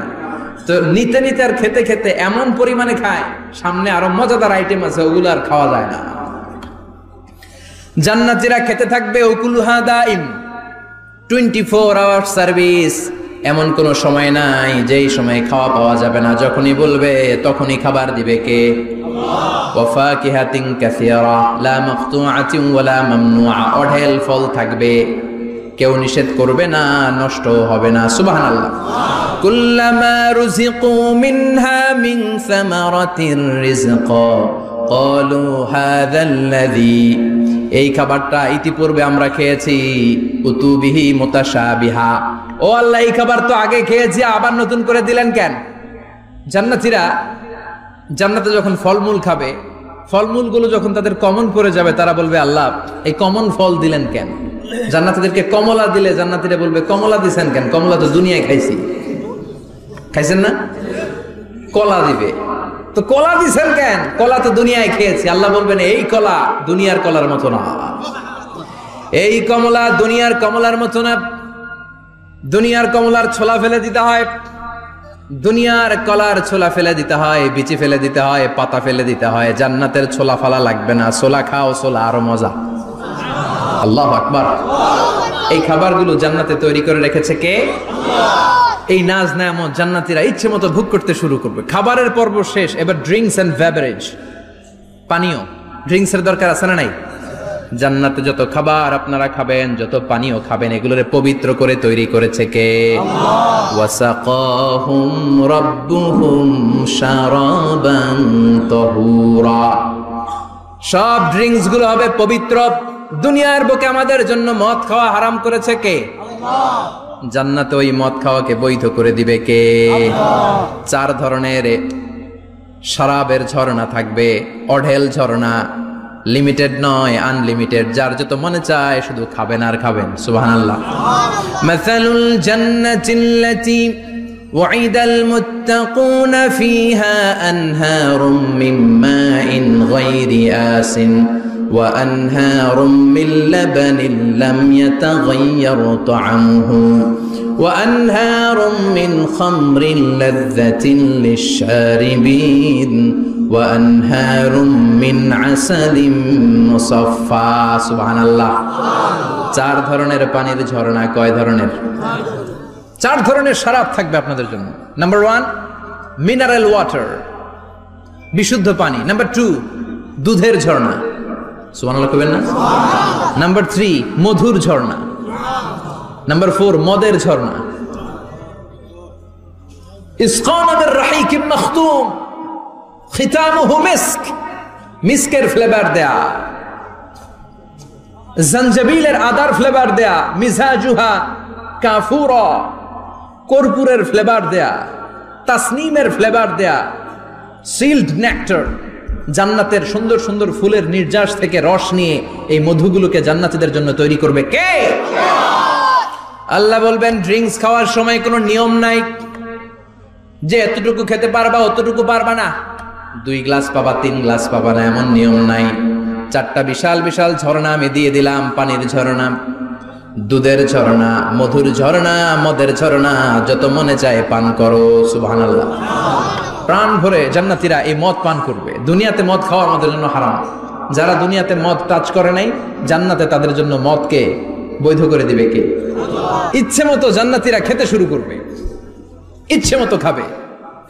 তো নিতে নিতে আর খেতে খেতে এমন পরিমাণে খায়, সামনে আরো মজাদার আইটেম আছে, ওগুলো আর খাওয়া যায় না। জান্নাতীরা খেতে থাকবে। উকুলুহা দাইম, 24 আওয়ার সার্ভিস। এমন কোনো সময় নাই যেই সময় খাওয়া পাওয়া যাবে না, যখনই বলবে তখনই খাবার দিবে কে? ওয়া ফাকিহাতিন কাসীরা লা মাকতুআতিন ওয়ালা মামনুআ, অঢেল ফল থাকবে, কেউ নিষেধ করবে না, নষ্ট হবে না। সুবহানাল্লাহ। কুল্লামা রুজিকু মিনহা মিন সামারাতির রিজকা ক্বালু হাযাল্লাযী, এই খাবারটা ইতিপূর্বে আমরা খেয়েছি, উতুবিহি মুতাশাবিহা, ও আল্লাহ এই খাবার তো আগে খেয়েছি, আবার নতুন করে দিলেন কেন? জান্নাতীরা জান্নাতে যখন ফলমূল খাবে, ফলমূলগুলো যখন তাদের কমন পড়ে যাবে, তারা বলবে আল্লাহ এই কমন ফল দিলেন কেন? জান্নাতীদেরকে কমলা দিলে জান্নাতীরা বলবে কমলা দিছেন কেন? কমলা তো দুনিয়ায় খাইছি। খাইছেন না? কলা দিবে, তো কলা দিছেন কেন? কলা তো দুনিয়ায় খেয়েছি। আল্লাহ বলবেন এই কলা দুনিয়ার কলার মতো না, এই কমলা দুনিয়ার কমলার মতো না। দুনিয়ার কমলার ছোলা ফেলে দিতে হয়, দুনিয়ার কলার ছোলা ফেলে দিতে হয়, বিচি ফেলে দিতে হয়, পাতা ফেলে দিতে হয়। জান্নাতের ছোলা ফালা লাগবে না, ছোলা খাও, ছোলা আরো মজা। আল্লাহু আকবার। এই খাবারগুলো জান্নাতে তৈরি করে রেখেছে কে? এই নাজ নেয়ামত জান্নাতীরা ইচ্ছে মতো ভোগ করতে শুরু করবে। খাবারের পর্ব শেষ, এবার ড্রিঙ্কস এন্ড বেভারেজ, পানীয়। ড্রিঙ্কস এর দরকার আছে না নাই? জান্নাতে যত খাবার আপনারা খাবেন, যত পানীয় খাবেন, এগুলোরে পবিত্র করে তৈরি করেছে কে? আল্লাহ। ওয়াসাকাহুম রাব্বুহুম শারাবান তাহুরা, সব ড্রিঙ্কস গুলো হবে পবিত্র। দুনিয়ার বুকে আমাদের জন্য মদ খাওয়া হারাম করেছে কে? আল্লাহ। জান্নাতে ওই মদ খাওয়াকে বৈধ করে দিবে কে? আল্লাহ। 4 ধরনের শরাবের ঝর্ণা থাকবে, অঢেল ঝর্ণা, লিমিটেড নয়, আনলিমিটেড। যার যত মনে চায় শুধু খাবেন আর খাবেন। সুবহানাল্লাহ। মাসালুল জান্নাতিল্লাতী ওয়াইদাল মুত্তাকুনা ফীহা আনহারুম মিন মাইন গায়রি আসিন ওয়া আনহারুম মিন লাবানিন লাম ইয়াতাগায়্যার তা'আমুহু ওয়া আনহারুম মিন খামরিন লাযযাতিন লিশ-শারিবিন وأنهار من عسل مصفى سبحان الله। 4 ধরনের পানির ঝর্ণা। কয় ধরনের? 4 ধরনের শরাব থাকবে আপনাদের জন্য। নাম্বার 1 মিনারেল ওয়াটার, বিশুদ্ধ পানি। নাম্বার 2 দুধের ঝর্ণা। সুবহানাল্লাহ কইবেন না? নাম্বার 3 মধুর ঝর্ণা। নাম্বার 4 মদের ঝর্ণা। ইসকানা মির রাহিকিম মাখতুম খিতামুহু মিস্ক, মিস্কের ফ্লেভার দেয়া, জঞ্জবিলের আদার ফ্লেভার দেয়া, মিজাজুহা কাফুরা, কর্পূরের ফ্লেভার দেয়া, তাসনিমের ফ্লেভার দেয়া, সিল্ড নেক্টার, জান্নাতের সুন্দর সুন্দর ফুলের নির্যাস থেকে রস নিয়ে এই মধুগুলোকে জান্নাতীদের জন্য তৈরি করবে কে? আল্লাহ বলবেন ড্রিঙ্কস খাওয়ার সময় কোনো নিয়ম নাই যে এতটুকু খেতে পারবা অতটুকু পারবা না, 2 গ্লাস পাবা 3 গ্লাস পাবা না, এমন নিয়ম নাই। 4টা বিশাল বিশাল ঝর্ণা আমি দিয়ে দিলাম, পানির ঝর্ণা, দুধের ঝর্ণা, মধুর ঝর্ণা, মদের ঝর্ণা, যত মনে চায় পান করো। সুবহানাল্লাহ। প্রাণ ভরে জান্নাতীরা এই মদ পান করবে। দুনিয়াতে মদ খাওয়া আমাদের জন্য হারাম। যারা দুনিয়াতে মদ টাচ করে নাই, জান্নাতে তাদের জন্য মদকে বৈধ করে দিবে কে? ইচ্ছে মতো জান্নাতীরা খেতে শুরু করবে, ইচ্ছে মতো খাবে।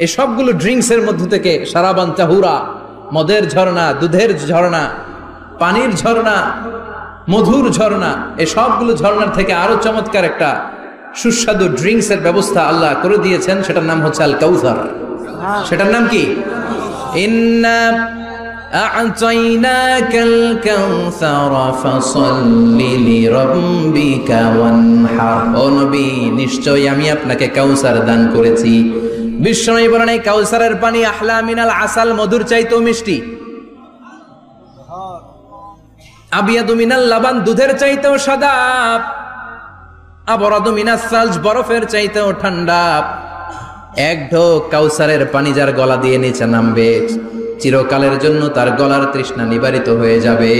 এই সবগুলো ড্রিঙ্কস এর মধ্যে থেকে শারাবান তাহুরা, মদের ঝর্ণা, দুধের ঝর্ণা, পানির ঝর্ণা, মধুর ঝর্ণা, এই সবগুলো ঝর্ণার থেকে আরো চমৎকার একটা সুস্বাদু ড্রিঙ্কস এর ব্যবস্থা আল্লাহ করে দিয়েছেন। সেটার নাম হচ্ছে আল কাউসার। সেটার নাম কি? ইন্না আ'তাইনাকাল কাউসার ফাসাল্লি লিরাব্বিকা ওয়ানহার। ও নবী, নিশ্চয়ই আমি আপনাকে কাউসার দান করেছি। বিশ্বনবী বলেন এই কাউসারের পানি আহলা মিনাল আসাল, মধুর চাইতেও মিষ্টি। আবিয়াদু মিনাল লাবান, দুধের চাইতেও সাদা। আবরাদু মিনাস সালজ, বরফের চাইতেও ঠান্ডা। এক ঢোক কাউসারের পানি যার গলা দিয়ে নিচে নামবে, চিরকালের জন্য তার গলার তৃষ্ণা নিবারিত হয়ে যাবে।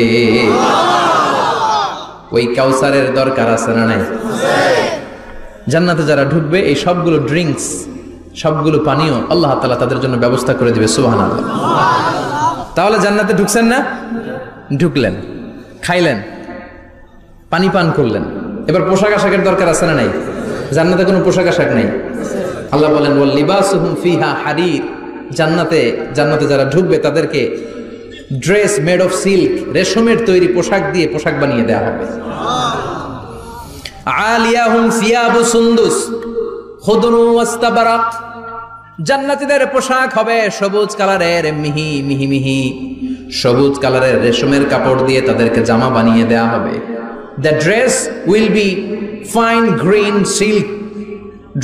ওই কাউসারের দরকার আছে না নাই? জান্নাতে যারা ঢুকবে এই সবগুলো ড্রিঙ্কস, সবগুলো পানীয় আল্লাহ তাআলা তাদের জন্য ব্যবস্থা করে দিবে। সুবহানাল্লাহ। তাহলে জান্নাতে ঢুকছেন না? ঢুকলেন, খাইলেন, পানি পান করলেন, এবার পোশাক আশাকের দরকার আছে না নাই? জান্নাতে কোনো পোশাক আশাক নেই। আল্লাহ বলেন ওয়াল লিবাসুহুম ফিহা হারির, জান্নাতে যারা ঢুকবে তাদেরকে ড্রেস মেড অফ সিল্ক, রেশমের তৈরি পোশাক দিয়ে পোশাক বানিয়ে দেওয়া হবে। আলিয়াহুম সিয়াবু সুন্দুস খুদরু ওয়াস্তাবরাক, জান্নাতীদের পোশাক হবে সবুজ কালারের, মিহি মিহি মিহি সবুজ কালারের রেশমের কাপড় দিয়ে তাদেরকে জামা বানিয়ে দেওয়া হবে। The dress will be fine green silk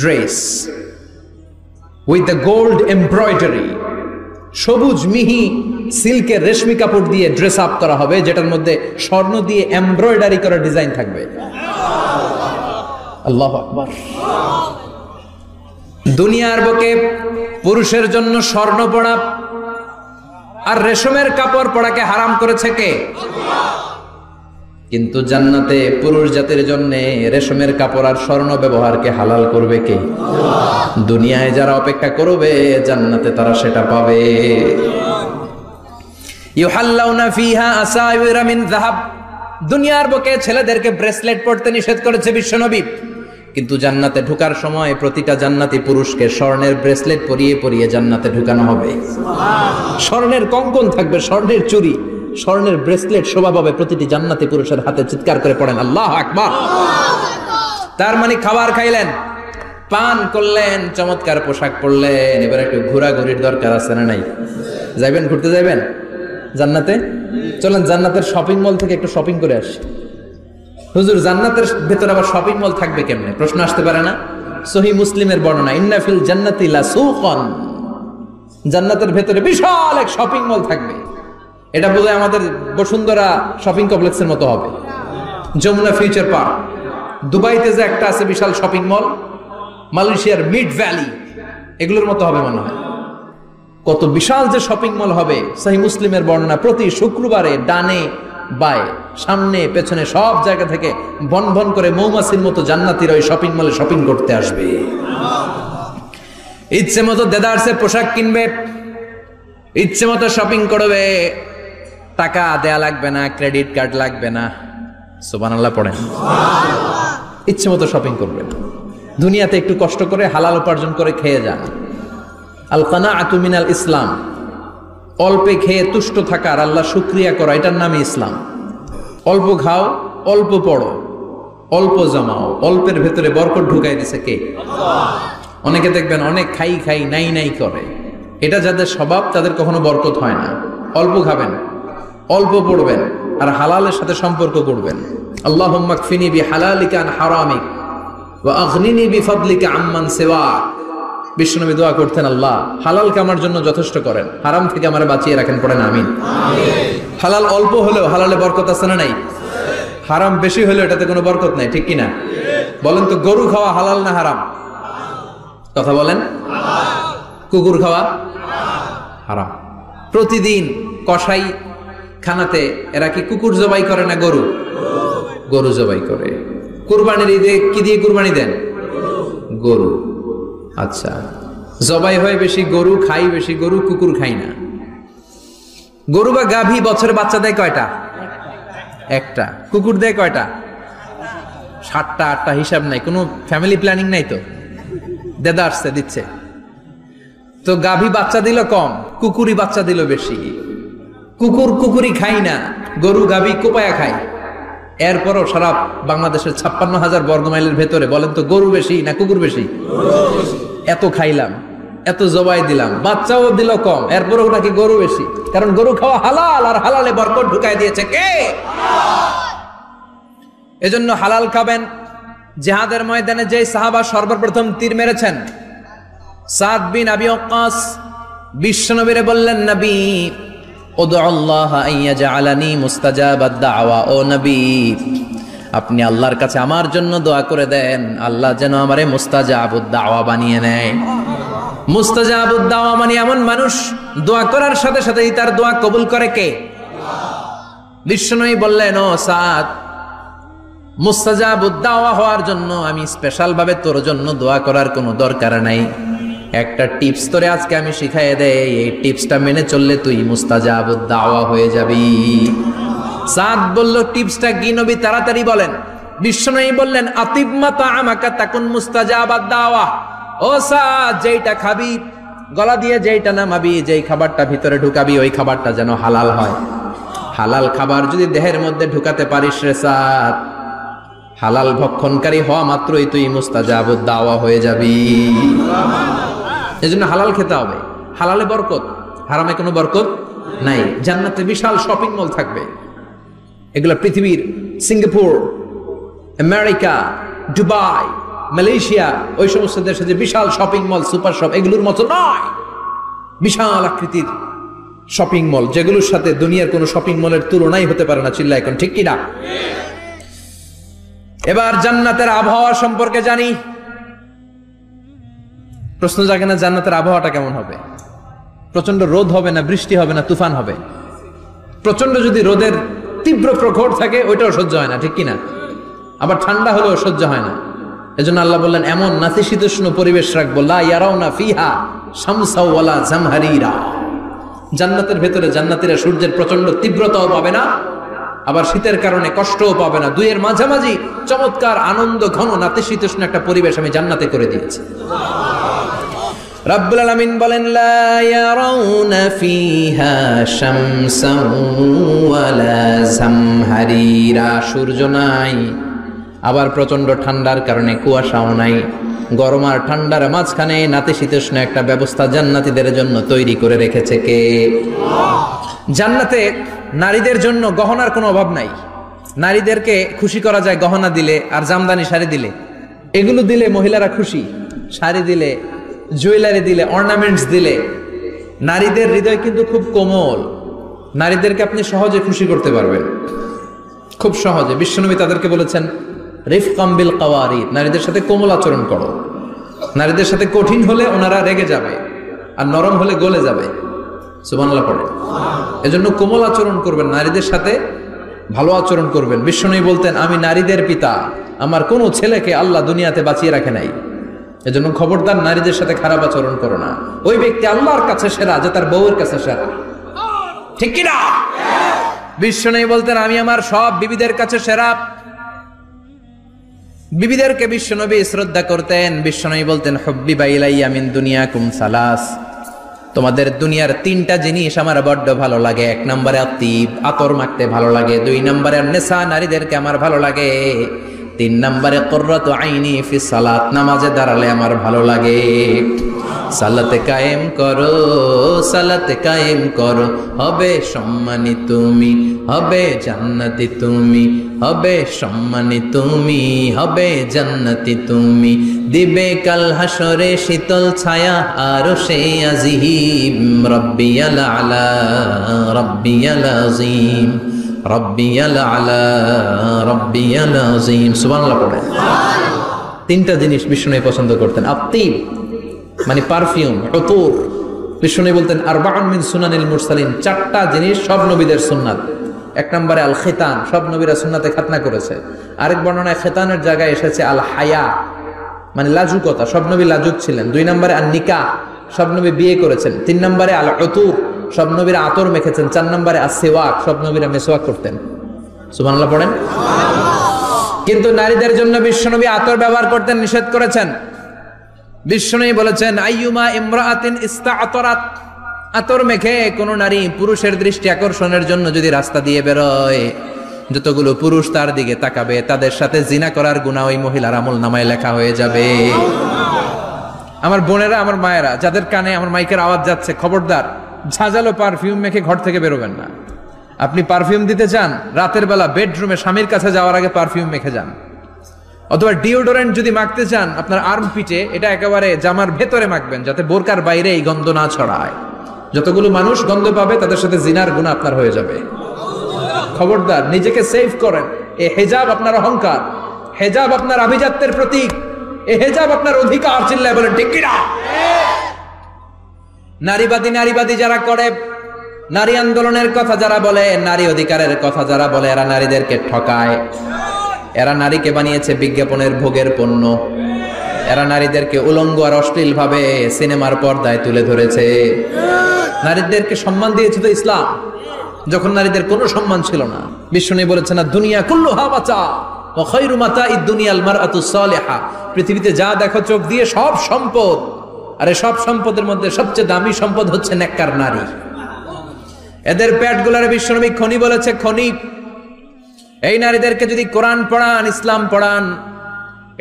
dress with the gold embroidery, সবুজ মিহি সিল্কের রেশমি কাপড় দিয়ে ড্রেস আপ করা হবে, যেটার মধ্যে স্বর্ণ দিয়ে এমব্রয়ডারি করা ডিজাইন থাকবে। আল্লাহু আকবার। দুনিয়ার বুকে পুরুষের জন্য স্বর্ণ পরা আর রেশমের কাপড় পরাকে হারাম করেছে কে? কিন্তু জান্নাতে পুরুষ জাতির জন্য রেশমের কাপড় আর স্বর্ণ ব্যবহারকে হালাল করবে কে? দুনিয়ায় যারা অপেক্ষা করবে জান্নাতে তারা সেটা পাবে। ইউহাল্লাউনা ফিহা আসাইরা মিন যাহাব, দুনিয়ার বুকে ছেলেদেরকে ব্রেসলেট পরতে নিষেধ করেছে বিশ্বনবী, কিন্তু জান্নাতে ঢোকার সময় প্রতিটা জান্নাতি পুরুষকে স্বর্ণের ব্রেসলেট পরিয়ে পরিয়ে জান্নাতে ঢুকানো হবে। স্বর্ণের কঙ্কন থাকবে, স্বর্ণের চুড়ি, স্বর্ণের ব্রেসলেট শোভা পাবে প্রতিটি জান্নাতি পুরুষের হাতে। চিৎকার করে পড়েন আল্লাহু আকবার। তার মানে খাবার খাইলেন, পান করলেন, চমৎকার পোশাক পরলেন, এবার একটু ঘোরাঘুরির দরকার আছে না নাই? যাইবেন, ঘুরতে যাইবেন জান্নাতে? চলেন জান্নাতের শপিং মল থেকে একটু শপিং করে আসি। হুজুর জান্নাতের ভেতরে আবার শপিং মল থাকবে কেমনে? প্রশ্ন আসতে পারে না? সহিহ মুসলিমের বর্ণনা, ইন্না ফিল জান্নাতি লাসুকান, জান্নাতের ভেতরে বিশাল এক শপিং মল থাকবে। এটা বোধহয় আমাদের বসুন্ধরা শপিং কমপ্লেক্সের মতো হবে, যমুনা ফিউচার পার্ক। দুবাইতে যে একটা আছে বিশাল শপিং মল, মালয়েশিয়ার মিড ভ্যালি, এগুলোর মতো হবে মনে হয়। কত বিশাল যে শপিং মল হবে। সহিহ মুসলিমের বর্ণনা, প্রতি শুক্রবারে ডানে বায়ে সামনে পেছনে সব জায়গা থেকে ভন ভন করে মৌমাছির মতো জান্নাতীরা ওই শপিং মলে শপিং করতে আসবে। ইচ্ছে মতো দেদারসে পোশাক কিনবে, ইচ্ছে মতো শপিং করবে, টাকা দেয়া লাগবে না, ক্রেডিট কার্ড লাগবে না। সুবহানাল্লাহ পড়েন। ইচ্ছে মতো শপিং করবে। দুনিয়াতে একটু কষ্ট করে হালাল উপার্জন করে খেয়ে যান। আল কানাআতু মিনাল ইসলাম, অল্পে খেয়ে তুষ্ট থাকা আর আল্লাহ শুকরিয়া করা, এটার নামই ইসলাম। অল্প খাও, অল্প পড়ো, অল্প জমাও, অল্পের ভেতরে বরকত ঢুকাই দিছে কে? অনেকে দেখবেন অনেক খাই খাই নাই নাই করে, এটা যাদের স্বভাব তাদের কখনো বরকত হয় না। অল্প খাবেন, অল্প পড়বেন আর হালালের সাথে সম্পর্ক করবেন। আল্লাহুম্মা কফিনি বিহালালিকা আন হারামিক ওয়া আগনিনি বিফাদলিকা আম্মান সিওয়াক। বিশ্বনবী দোয়া করতেন, আল্লাহ হালালকে আমার জন্য যথেষ্ট করেন, হারাম থেকে আমারে বাঁচিয়ে রাখেন। পড়েন আমিন। হালাল অল্প হলেও হালালে বরকত আছে না নাই? হারাম বেশি হলেও এটাতে কোনো বরকত নাই, ঠিক কিনা? বলেন তো, গরু খাওয়া হালাল না হারাম? কথা বলেন। কুকুর খাওয়া হারাম। প্রতিদিন কসাই খানাতে এরা কি কুকুর জবাই করে না গরু? গরু জবাই করে। কুরবানির ঈদে কি দিয়ে কুরবানি দেন? গরু। আচ্ছা, জবাই হয় বেশি গরু, খাই বেশি গরু, কুকুর খাই না। গরু বা গাভী বছরে বাচ্চা দেয় কয়টা? একটা। কুকুর দেয় কয়টা? 7টা 8টা, হিসাব নাই, কোনো ফ্যামিলি প্ল্যানিং নাই তো, দেদা আসছে দিচ্ছে। তো গাভী বাচ্চা দিল কম, কুকুরই বাচ্চা দিল বেশি। কুকুরি খাই না, গরু গাভী কোপায়া খায়। এরপরও সারা বাংলাদেশের 56,000 বর্গমাইলের ভেতরে বলেন তো, গরু বেশি না কুকুর বেশি? এত খাইলাম, এত জবাই দিলাম, বাচ্চাও দিল কম, এরপরও নাকি গরু বেশি। কারণ গরু খাওয়া হালাল, আর হালালে বরকত ঢুকাই দিয়েছে কে? এজন্য হালাল খাবেন। জিহাদের ময়দানে যে সাহাবা সর্বপ্রথম তীর মেরেছেন, সাদ বিন আবি ওয়াক্কাস, বিশ্বনবীরে বললেন, নবী উদউ আল্লাহ আইয়াজআলানি মুস্তাজাবাদ দাওয়া। ও নবী, আপনি আল্লাহর কাছে আমার জন্য দোয়া করে দেন, আল্লাহ যেন আমারে মুস্তাজাবুদ দাওয়া বানিয়ে নেয়। মুস্তাজাবুদ দাওয়া মানে এমন মানুষ দোয়া করার সাথে সাথেই তার দোয়া কবুল করে কে? বিশ্বনবী বললেন, ও সাদ, মুস্তাজাবুদ দাওয়া হওয়ার জন্য আমি স্পেশাল ভাবে তোর জন্য দোয়া করার কোনো দরকার নাই। একটা টিপস তোরে আজকে আমি শিখাই দেই, এই টিপসটা মেনে চললে তুই মুস্তাজাবুদ দাওয়া হয়ে যাবি। সাদ বলল, টিপসটা কি নবী? তাড়াতাড়ি বলেন। বিশ্বনবী বললেন আতিবমা তাআমাকা তাকুন মুস্তাজাবাদ দাওয়া। ও সাদ, যেইটা খাবি, গলা দিয়ে যেইটা নামাবি, যেই খাবারটা ভিতরে ঢুকাবি, ওই খাবারটা যেন হালাল হয়। হালাল খাবার যদি দেহের মধ্যে ঢুকাতে পারিস রে সাদ, হালাল ভক্ষণকারী হওয়া মাত্রই তুই মুস্তাজাবুদ দাওয়া হয়ে যাবি। এজন্য হালাল খেতে হবে। হালালে বরকত, হারামে কোনো বরকত নাই। জান্নাতে বিশাল শপিং মল থাকবে। এগুলো পৃথিবীর সিঙ্গাপুর, আমেরিকা, দুবাই, মালয়েশিয়া, ওই সমস্ত দেশে যে বিশাল শপিং মল, সুপার শপ, এগুলোর মতো নয়। বিশাল আকৃতির শপিং মল, যেগুলোর সাথে দুনিয়ার কোনো শপিং মলের তুলনাই হতে পারে না। চিল্লা এখন ঠিক কিনা? এবার জান্নাতের আবহাওয়া সম্পর্কে জানি। প্রশ্ন জাগে না জান্নাতের আবহাওয়াটা কেমন হবে? প্রচন্ড রোদ হবে না বৃষ্টি হবে না তুফান হবে? প্রচন্ড যদি রোদের তীব্র প্রখর থাকে ওইটাও সহ্য হয় না, ঠিক কিনা? আবার ঠান্ডা হলেও সহ্য হয় না। এজন্য আল্লাহ বললেন এমন নাতিশীতোষ্ণ পরিবেশ রাখবো, লা ইয়ারাউনা ফিহা শামসা ওয়ালা জামহারিরা। জান্নাতের ভেতরে জান্নাতীরা সূর্যের প্রচন্ড তীব্রতাও পাবে না, আবার শীতের কারণে কষ্টও পাবে না। দুইয়ের মাঝামাঝি চমৎকার আনন্দ ঘন নাতিশীতোষ্ণ একটা পরিবেশ আমি জান্নাতে করে দিয়েছি। রাব্বুল আলামিন বলেন লা ইয়ারাউনা ফিহা শামসান ওয়ালা জামহারিরা। সূর্য নাই, আবার প্রচন্ড ঠান্ডার কারণে কুয়াশাও নাই। গরম আর ঠান্ডার মাঝখানে নাতিশীতোষ্ণ একটা ব্যবস্থা জান্নাতীদের জন্য তৈরি করে রেখেছে কে? জান্নাতে নারীদের জন্য গহনার কোনো অভাব নাই। নারীদেরকে খুশি করা যায় গহনা দিলে আর জামদানি শাড়ি দিলে। এগুলো দিলে মহিলারা খুশি। শাড়ি দিলে, জুয়েলারি দিলে, অর্নামেন্টস দিলে। নারীদের হৃদয় কিন্তু খুব কোমল। নারীদেরকে আপনি সহজে খুশি করতে পারবেন, খুব সহজে। বিশ্বনবী তাদেরকে বলেছেন রিফকাম বিল কাওয়ারিদ, নারীদের সাথে কোমল আচরণ করো। নারীদের সাথে কঠিন হলে ওনারা রেগে যাবে, আর নরম হলে গলে যাবে। সুবহানাল্লাহ পড়ে। এজন্য কোমল আচরণ করবেন, নারীদের সাথে ভালো আচরণ করবেন। বিশ্বনবী বলতেন আমি নারীদের পিতা, আমার কোনো ছেলেকে আল্লাহ দুনিয়াতে বাঁচিয়ে রাখে নাই। এজন্য খবরদার নারীদের সাথে খারাপ আচরণ করো না। ওই ব্যক্তি আল্লাহর কাছে সেরা যে তার বউয়ের কাছে সেরা, ঠিক কিনা? বিশ্বনবী বলতেন আমি আমার সব বিবিদের কাছে সেরা। বিবিদেরকে বিশ্বনবী শ্রদ্ধা করতেন। বিশ্বনবী বলতেন হুব্বিবা ইলাইয়া মিন দুনিয়াকুম সালাস, তোমাদের দুনিয়ার তিনটা জিনিস আমার বড্ড ভালো লাগে। এক নম্বরে আতিব, আতর মাখতে ভালো লাগে। দুই নম্বরে নেশা, নারীদেরকে আমার ভালো লাগে। তিন নম্বরে কুররাতু আইনি ফি সালাত, নামাজে দাঁড়ালে আমার ভালো লাগে। সালাতে কায়েম করো, সালাতে কায়েম করো, হবে সম্মানী তুমি, হবে জান্নাতি তুমি, হবে সম্মানী তুমি, হবে জান্নাতি তুমি। দিবে কাল হাসরে শীতল ছায়া আর সে আজিম। রব্বিয়াল আলা, রব্বিয়াল আযীম, রব্বিয়াল আলা, রব্বিয়াল আযীম। সুবহানাল্লাহ পড়ে। তিনটা জিনিস বিষ্ণু পছন্দ করতেন। আতিব মানে পারফিউম, উতুর। বিষ্ণু বলতেন আরবাউন মিন সুনানিল মুরসালিন, চারটা জিনিস সব নবীদের সুন্নাত। এক নম্বরে আল খিতান, সব নবীরা সুন্নাতে খাতনা করেছে। আরেক বর্ণনায় খিতানের জায়গায় এসেছে আল হায়া মানে লাজুকতা, সব নবী লাজুক ছিলেন। দুই নম্বরে আল নিকাহ, সব নবী বিয়ে করেছেন। তিন নম্বরে আল উতুর, সব নবীরা আতর মেখেছেন। চার নম্বরে আসিওয়াক, সব নবীরা মেসওয়াক করতেন। সুবহানাল্লাহ পড়েন। কিন্তু নারীদের জন্য বিশ্বনবী আতর ব্যবহার করতে নিষেধ করেছেন। বিশ্বনবী বলেছেন আইয়ুমা ইমরাআতিন ইস্তাআতারাত, আতর মেখে কোন নারী পুরুষের দৃষ্টি আকর্ষণের জন্য যদি রাস্তা দিয়ে বেরোয়, যতগুলো পুরুষ তার দিকে তাকাবে তাদের সাথে জিনা করার গুনাহ ওই মহিলার আমলনামায় লেখা হয়ে যাবে। আমার বোনেরা, আমার মায়েরা, যাদের কানে আমার মাইকের আওয়াজ যাচ্ছে, খবরদার ঝাঁঝালো পারফিউম মেখে ঘর থেকে বেরোবেন না। আপনি পারফিউম দিতে চান, রাতের বেলা বেডরুমে স্বামীর কাছে যাওয়ার আগে পারফিউম মেখে যান। অথবা ডিওডোরেন্ট যদি মাখতে চান আপনার আর্ম পিটে, এটা একেবারে জামার ভেতরে মাখবেন যাতে বোরকার বাইরে এই গন্ধ না ছড়ায়। যতগুলো মানুষ গন্ধ পাবে তাদের সাথে জিনার গুনাহ আপনার হয়ে যাবে। খবরদার নিজেকে সেভ করেন। এই হেজাব আপনার অহংকার, হেজাব আপনার আভিজাত্যের প্রতীক, এই হেজাব আপনার অধিকার। চিল্লায় বলেন ঠিক কিনা? নারীবাদী যারা করে, নারী আন্দোলনের কথা যারা বলে, নারী অধিকারের কথা যারা বলে, এরা নারীদেরকে ঠকায়। এরা নারীকে বানিয়েছে বিজ্ঞাপনের ভোগের পণ্য। এরা নারীদেরকে উলঙ্গ আর অশ্লীল ভাবে সিনেমার পর্দায় তুলে ধরেছে। নারীদেরকে সম্মান দিয়েছে তো ইসলাম, যখন নারীদের কোনো সম্মান ছিল না। বিশ্বনবী বলেছেন না দুনিয়া কুল্লুহা বাচা, ওয়া খায়রু মাতাঈদ দুনিয়াল মারআতুস সালিহা। পৃথিবীতে যা দেখো চোখ দিয়ে সব সম্পদ, আর এই সব সম্পদের মধ্যে সবচেয়ে দামি সম্পদ হচ্ছে নেককার নারী। এদের পেটগুলার বিশ্বনবী খনি বলেছে, খনি। এই নারীদেরকে যদি কোরআন পড়ান, ইসলাম পড়ান,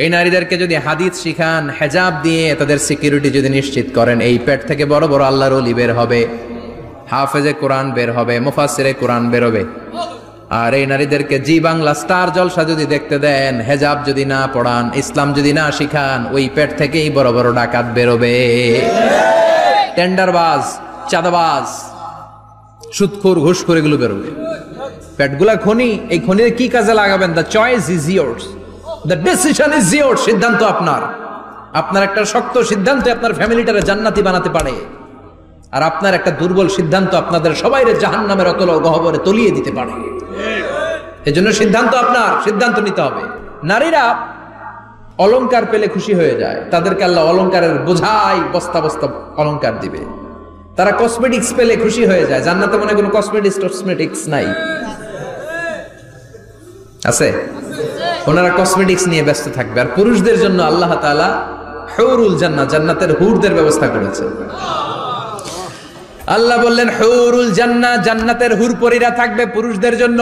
এই নারীদেরকে যদি হাদিস শিখান, হেজাব দিয়ে তাদের সিকিউরিটি যদি নিশ্চিত করেন, এই পেট থেকে বড় বড় আল্লাহর ওলি বের হবে, হাফেজে কোরআন বের হবে, মুফাসসিরে কোরআন বের হবে। আর এই নারীদেরকে জি বাংলা স্টার জলসা যদি দেখতে দেন, হেজাব যদি না পড়ান, ইসলাম যদি না শিখান, ওই পেট থেকেই বড় বড় ডাকাত বেরোবে, টেন্ডারবাজ, চাঁদাবাজ, সুদখোর, ঘুষখোর, এগুলো বেরোবে। পেটগুলা খনি, এই খনির কি কাজে লাগাবেন? The choice is years, the decision is years. সিদ্ধান্ত আপনার। আপনার একটা শক্ত সিদ্ধান্ত আপনার ফ্যামিলিটারে জান্নাতি বানাতে পারে, আর আপনার একটা দুর্বল সিদ্ধান্ত আপনাদের সবাইরে জাহান্নামের অতল গহ্বরে তলিয়ে দিতে পারে। এজন্য সিদ্ধান্ত আপনার, সিদ্ধান্ত নিতে হবে। নারীরা অলংকার পেলে খুশি হয়ে যায়, তাদেরকে আল্লাহ অলংকারের বোঝাই বস্তা বস্তা অলংকার দিবে। তারা কসমেটিক্স পেলে খুশি হয়ে যায়। জান্নাতে মনে কোনো কসমেটিক্স নাই, আছে? ওনারা কসমেটিক্স নিয়ে ব্যস্ত থাকবে। আর পুরুষদের জন্য আল্লাহ তাআলা হুরুল জান্নাহ, জান্নাতের হুরদের ব্যবস্থা করেছে। আল্লাহ বললেন হুরুল জান্নাহ, জান্নাতের হুরপরীরা থাকবে পুরুষদের জন্য।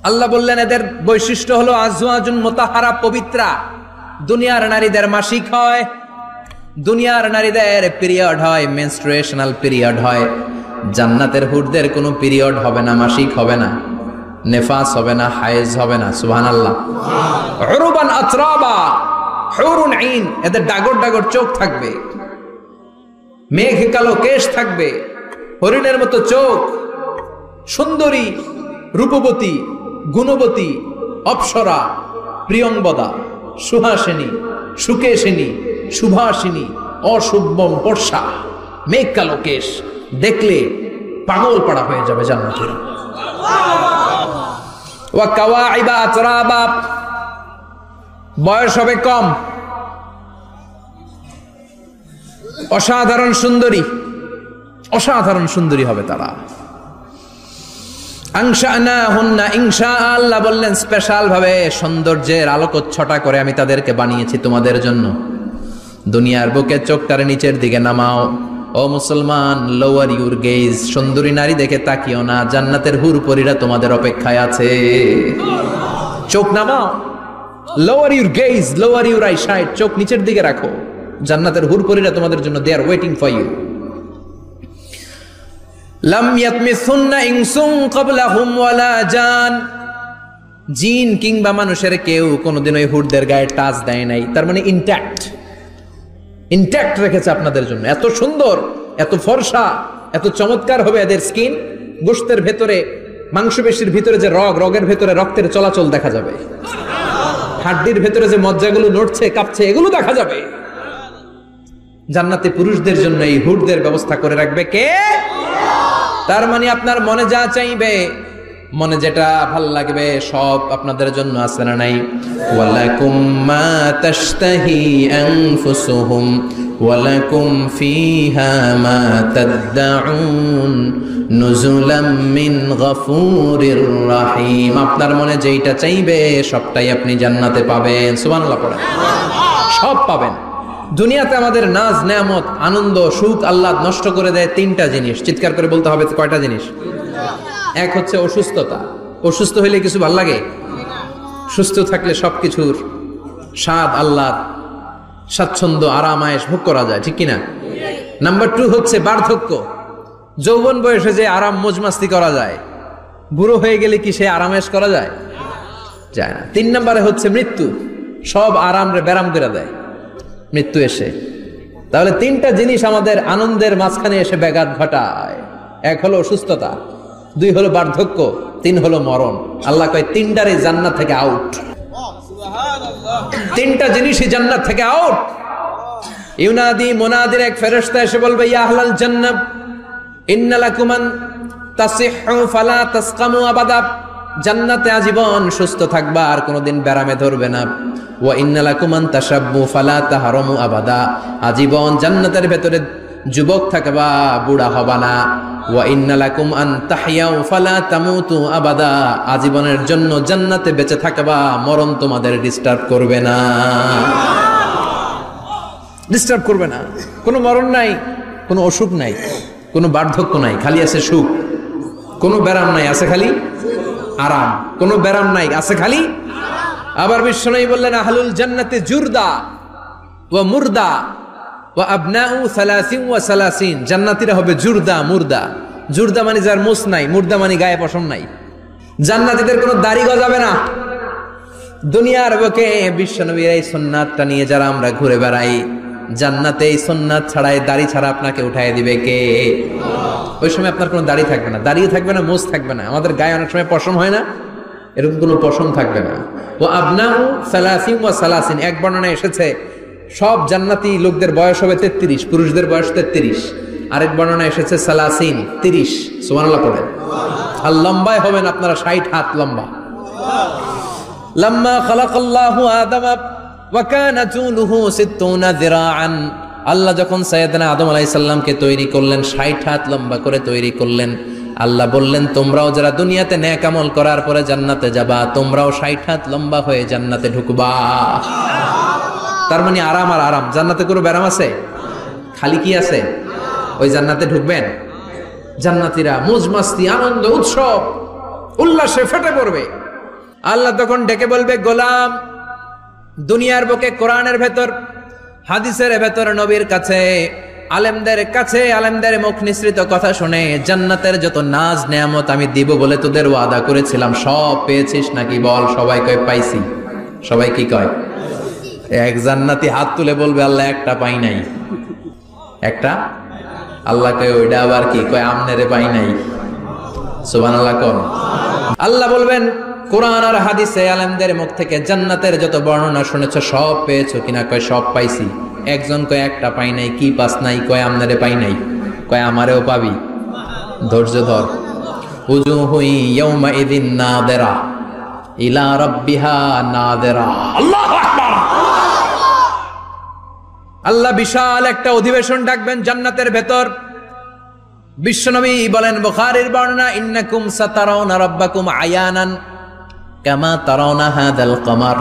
আল্লাহ বললেন এদের বৈশিষ্ট্য হলো আজওয়াজুন মুতাহহারা, পবিত্রা। দুনিয়ার নারীদের মাসিক হয়, দুনিয়ার নারীদের পিরিয়ড হয়, মেনস্ট্রুয়েশনাল পিরিয়ড হয়। জান্নাতের হুরদের কোনো পিরিয়ড হবে না, মাসিক হবে না, নেফাস হবে না, হায়েজ হবে না। সুবহানাল্লাহ। উরুবান আতরাবা, হুরুন আইন, এদের ডাগর ডাগর চোখ থাকবে, মেঘ কালো কেশ থাকবে, হরিণের মতো চোখ, সুন্দরী, রূপবতী, গুণবতী, অপ্সরা, প্রিয়ংবদা, সুহাসিনী, সুকেশিনী, সুভাষিনী, অশুভম বর্ষা, মেঘ কালো কেশ, দেখলে পাগল পাড়া হয়ে যাবে জান্নাতের। ওয়া কাওয়াইবা আতরাবা, বয়স হবে কম, অসাধারণ সুন্দরী, অসাধারণ সুন্দরী হবে তারা। আনশানাহুন্না ইনশা, আল্লাহ বললেন স্পেশাল ভাবে সৌন্দর্যের আলোকচ্ছটা করে আমি তাদেরকে বানিয়েছি তোমাদের জন্য। দুনিয়ার বুকে চোখটারে নিচের দিকে নামাও। ও মুসলমান, লোয়ার ইউর গেজ, সুন্দরী নারী দেখে তাকিও না, জান্নাতের হুরপরীরা তোমাদের অপেক্ষায় আছে। চোখ নামাও, lower your gaze, lower your eyesight, চোখ নিচের দিকে রাখো। জান্নাতের হুরপরীরা তোমাদের জন্য, they are waiting for you. লাম ইয়াতমিসুন্না ইনসুন ক্বাবলাহুম ওয়ালা জান, জিন কিংবা মানুষের কেউ কোনোদিন ওই হুরদের গায়ে টাচ দেয় নাই। তার মানে ইনট্যাক্ট, ইনট্যাক্ট রেখেছে আপনাদের জন্য। এত সুন্দর, এত ফর্সা, এত চমৎকার হবে এদের স্কিন। গোশতের ভেতরে, মাংসপেশির ভিতরে যে রগ, রগের ভেতরে রক্তের চলাচল দেখা যাবে, হাড্ডির ভেতরে যে মজ্জাগুলো নড়ছে কাঁপছে, এগুলো দেখা যাবে। জান্নাতে পুরুষদের জন্য এই হুরদের ব্যবস্থা করে রাখবে কে? তার মানে আপনার মনে যা চাইবে, মনে যেটা ভাল লাগবে, সব আপনাদের জন্য আছে না নাই? ওয়ালাকুম মা তাশতাহি আনফুসুহুম ওয়ালাকুম ফিহা মা তাদউন নুজুলাম মিন গফুরির রহিম। আপনার মনে যেইটা চাইবে সবটাই আপনি জান্নাতে পাবেন। সুবহানাল্লাহ পড়েন। সব পাবেন। দুনিয়াতে আমাদের নাজ, নেয়ামত, আনন্দ, সুখ আল্লাহ নষ্ট করে দেয় তিনটা জিনিস। চিৎকার করে বলতে হবে কয়টা জিনিস? এক হচ্ছে অসুস্থতা। অসুস্থ হইলে কিছু ভাল লাগে? সুস্থ থাকলে সবকিছুর স্বাদ, আল্লাহ, স্বাচ্ছন্দ্য, আরাম, আয়েশ ভোগ করা যায়, ঠিক কিনা? নাম্বার 2 হচ্ছে বার্ধক্য। যৌবন বয়সে যে আরাম মজমাস্তি করা যায়, বুড়ো হয়ে গেলে কি সে আরাম আয়েশ করা যায়? যায় না। 3 নম্বরে হচ্ছে মৃত্যু। সব আরাম রে ব্যারাম করে দেয় মৃত্যু এসে। তাহলে 3টা জিনিস আমাদের আনন্দের মাঝখানে এসে ব্যাঘাত ঘটায়। 1 হলো অসুস্থতা, 2 হলো বার্ধক্য, 3 হলো মরণ। আল্লাহ কয় 3টারই জান্নাত থেকে আউট। 3টা জিনিসই জান্নাত থেকে আউট। ইউনাদি, মুনাদির এক ফেরেশতা এসে বলবে, ইয়া আহলাল জান্নাহ ইন্না লাকুম আন তাসিহু ফালা তাসকামু আবাদা। জান্নাতে আজীবন সুস্থ থাকবা, আর কোনোদিন ব্যারামে ধরবে না। ওয়া ইন্না লাকুম আন তাশাব্বু ফালা তাহরামু আবাদা। আজীবন জান্নাতের ভেতরে যুবক থাকবা, বুড়া হবা না। ওয়া ইন্না লাকুম আন তাহইয়াউ ফালা তামুতু আবাদা, আজীবনের জন্য জান্নাতে বেঁচে থাকবা, মরণ তোমাদের ডিস্টার্ব করবে না, ডিস্টার্ব করবে না। কোনো মরণ নাই, কোনো অসুখ নাই, কোনো বার্ধক্য নাই, খালি আছে সুখ। কোনো ব্যারাম নাই, আছে খালি আরাম। কোনো ব্যারাম নাই, আছে খালি। আবার বিশ্বনবী বললেন আহলুল জান্নাতে জুরদা ওয়া মুরদা ওয়া আবনাউ 30 ওয়া 30, জান্নাতীরা হবে জুরদা মুরদা। জুরদা মানে যার মুছ নাই, মুরদা মানে গায়ে পশম নাই। জান্নাতীদের কোনো দাড়ি গজাবে না। দুনিয়ার বুকে বিশ্বনবীর এই সুন্নাতটা নিয়ে যারা আমরা ঘুরে বেড়াই, জান্নাতে এই সুন্নাত ছাড়াই দাড়ি ছাড়া আপনাকে উঠায় দিবে কে? ওই সময় আপনার কোনো দাড়ি থাকবে না, দাড়িও থাকবে না, মুছ থাকবে না। আমাদের গায়ে অনেক সময় পশম হয় না, এরকম কোনো পশম থাকবে না। ও আবনাউ 30 ওয়া 30, এক বর্ণনায় এসেছে সব জান্নাতি লোকদের বয়স হবে 33, পুরুষদের বয়স 33। আরেক বর্ণনায় এসেছে 30। সুবহানাল্লাহ পড়েন। আর লম্বায় হবেন আপনারা 60 হাত লম্বা। লাম্মা খালাকাল্লাহু আদামা ওয়া কানা তুলুহু 60 যিরাআন, আল্লাহ যখন সাইয়েদনা আদম আলাইহিস সালামকে তৈরি করলেন, 60 হাত লম্বা করে তৈরি করলেন। আল্লাহ বললেন তোমরাও যারা দুনিয়াতে নেক আমল করার পরে জান্নাতে যাবা, তোমরাও 60 হাত লম্বা হয়ে জান্নাতে ঢুকবা। তার মানে আরাম আর আরাম। জান্নাতে কোনো ব্যারাম আছে? খালি কি আছে? ওই জান্নাতে ঢুকবেন, জান্নাতীরা মौज মাস্তি আনন্দ উৎসব উল্লাসে ফেটে পড়বে। আল্লাহ তখন ডেকে বলবে গোলাম, দুনিয়ার বুকে কোরআনের ভেতর, হাদিসের ভেতর, নবীর কাছে, আলেমদের কাছে, আলেমদের মুখ নিঃসৃত কথা শুনে জান্নাতের যত নাজ নেয়ামত আমি দিব বলে তোদের ওয়াদা করেছিলাম, সব পেয়েছিস নাকি বল? সবাই কয় পাইছি। সবাই কি কয়? এক জান্নাতি হাত তুলে বলবে আল্লাহ একটা পাই নাই। একটা? আল্লাহ কয় ওইটা আবার কি? কয় আমনেরে পাই নাই। সুবহানাল্লাহ কোন? আল্লাহ বলবেন কোরআন আর হাদিসে আলেমদের মুখ থেকে জান্নাতের যত বর্ণনা শুনেছো সব পেয়েছো কিনা? কয় সব পাইছি। একজন কয় একটা পাই নাই। কি পাস নাই? কয় আমনারে পাই নাই। কয় আমারেও পাবি। ধৈর্য ধর। উজুহু ইয়াউমা ইযিন নাদিরা ইলা রাব্বিহা নাদিরা। আল্লাহু আকবার। আল্লাহ বিশাল একটা অধিবেশন ডাকবেন জান্নাতের ভেতর। বিশ্বনবী বলেন বুখারীর বর্ণনা, ইন্নাকুম সাতারাউনা রাব্বাকুম আয়ানান কামা তারাউনা হাদাল কমার।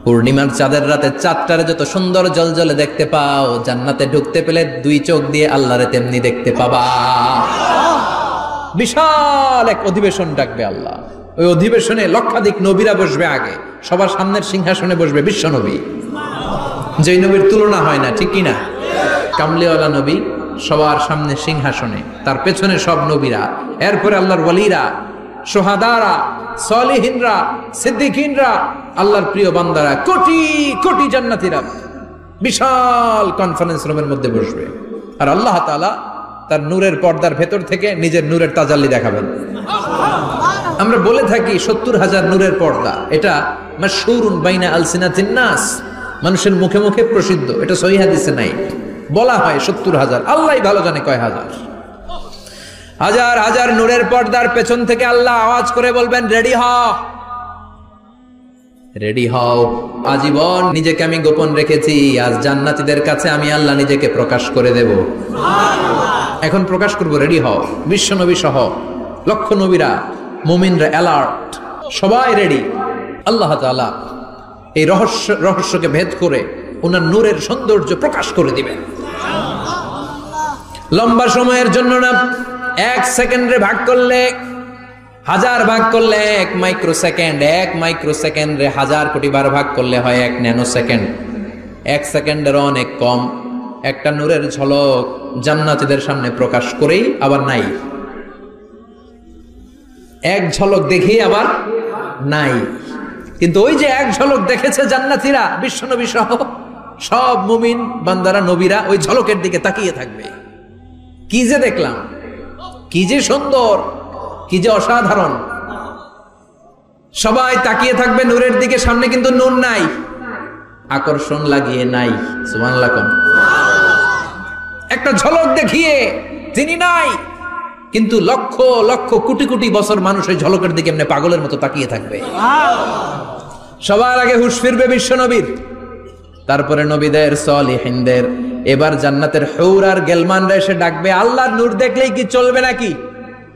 পূর্ণিমার চাঁদের রাতে চাঁদটারে যত সুন্দর জলজলে দেখতে পাও, জান্নাতে ঢুকতে পেলে দুই চোখ দিয়ে আল্লাহরে তেমনি দেখতে পাবা। বিশাল এক অধিবেশন ডাকবে আল্লাহ। ওই অধিবেশনে লক্ষাধিক নবীরা বসবে। আগে সবার সামনের সিংহাসনে বসবে বিশ্বনবী, যেই নবীর তুলনা হয় না, ঠিক কিনা? কামলিওয়ালা নবী সবার সামনে সিংহাসনে, তার পেছনে সব নবীরা, এরপরে আল্লাহর ওয়ালিরা, সোহাদারা, সলিহিনরা, সিদ্দিকিনরা, আল্লাহর প্রিয় বান্দারা, কোটি কোটি জান্নাতীরা বিশাল কনফারেন্স রুমের মধ্যে বসবে। আর আল্লাহ তাআলা তার নূরের পর্দার ভেতর থেকে নিজের নূরের তাজাল্লি দেখাবেন। আমরা বলে থাকি 70,000 নূরের পর্দা, এটা মাশহুরুন বাইনা আলসিনাতিন নাস, মানুষের মুখে মুখে প্রসিদ্ধ। এটা সহিহ হাদিসে নাই, বলা হয় 70,000, আল্লাহই ভালো জানে কয় হাজার। হাজার হাজার নূরের পর্দার পেছন থেকে আল্লাহ আওয়াজ করে বলবেন রেডি হও, রেডি হও। আজীবন নিজেকে আমি গোপন রেখেছি, আজ জান্নাতীদের কাছে আমি আল্লাহ নিজেকে প্রকাশ করে দেব। এখন প্রকাশ করব, রেডি হও। বিশ্ব নবী সহ লক্ষ নবীরা, মুমিনরা অ্যালার্ট, সবাই রেডি। আল্লাহ তাআলা এই রহস্যকে ভেদ করে ওনার নূরের সৌন্দর্য প্রকাশ করে দিবেন। লম্বা সময়ের জন্য না, 1 সেকেন্ডে ভাগ করলে, হাজার ভাগ করলে 1 মাইক্রোসেকেন্ড, 1 মাইক্রোসেকেন্ডে 1000 কোটি বার ভাগ করলে হয় 1 ন্যানো সেকেন্ড। 1 সেকেন্ডের অনেক কম একটা নূরের ঝলক জান্নাতীদের সামনে প্রকাশ করেই আবার নাই। এক ঝলক দেখেই আবার নাই। কিন্তু ওই যে এক ঝলক দেখেছে জান্নাতীরা, বিশ্বনবী সহ সব মুমিন বান্দারা, নবীরা ওই ঝলকের দিকে তাকিয়ে থাকবে। কি যে দেখলাম, কি যে সুন্দর, কি যে অসাধারণ। সবাই তাকিয়ে থাকবে নূরের দিকে, সামনে কিন্তু নূর নাই, আকর্ষণ লাগিয়ে নাই। সুবহানাল্লাহ। একটা ঝলক দেখিয়ে তিনি নাই, কিন্তু লক্ষ লক্ষ কোটি কোটি বছর মানুষ ওই ঝলকের দিকে এমনি পাগলের মতো তাকিয়ে থাকবে। সবার আগে হুঁশ ফিরবে বিশ্বনবীর, তারপরে নবীদের, সলিহিনদের, এবার জান্নাতের হৌর আর গেলমানরা এসে ডাকবে, আল্লাহর নূর দেখলেই কি চলবে নাকি?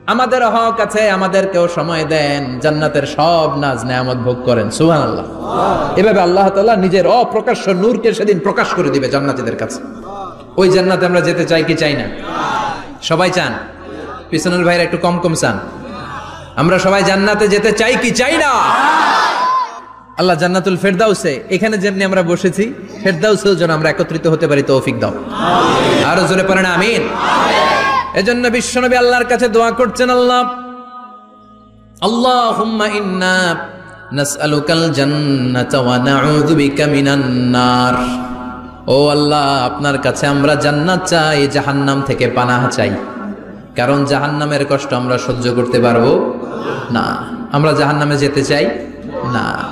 আমাদের হক আছে, আমাদেরকেও সময় দেন, জান্নাতের সব নাজ নেয়ামত ভোগ করেন। সুবহানাল্লাহ। এভাবে আল্লাহ তাআলা নিজের অপ্রকাশ্য নূরকে সেদিন প্রকাশ করে দিবে জান্নাতীদের কাছে। ওই জান্নাতে আমরা যেতে চাই কি চাই না? সবাই চান? পিছনের ভাইরা একটু কম কম চান। আমরা সবাই জান্নাতে যেতে চাই কি চাই না? আল্লাহ জান্নাতুল ফেরদাউসে, এখানে যেমনি আমরা বসেছি, ফেরদাউসেও যেন আমরা একত্রিত হতে পারি, তৌফিক দাও। আরো জোরে পড়েন আমিন। এজন্য বিশ্বনবী আল্লাহর কাছে দোয়া করছেন, আল্লাহুম্মা ইন্না নাসআলুকাল জান্নাতা ওয়া নাউযু বিকা মিনান নার। ও আল্লাহ, আপনার কাছে আমরা জান্নাত চাই, জাহান্নাম থেকে পানাহ চাই। কারণ জাহান্নামের কষ্ট আমরা সহ্য করতে পারবো না। আমরা জাহান্নামে যেতে চাই না।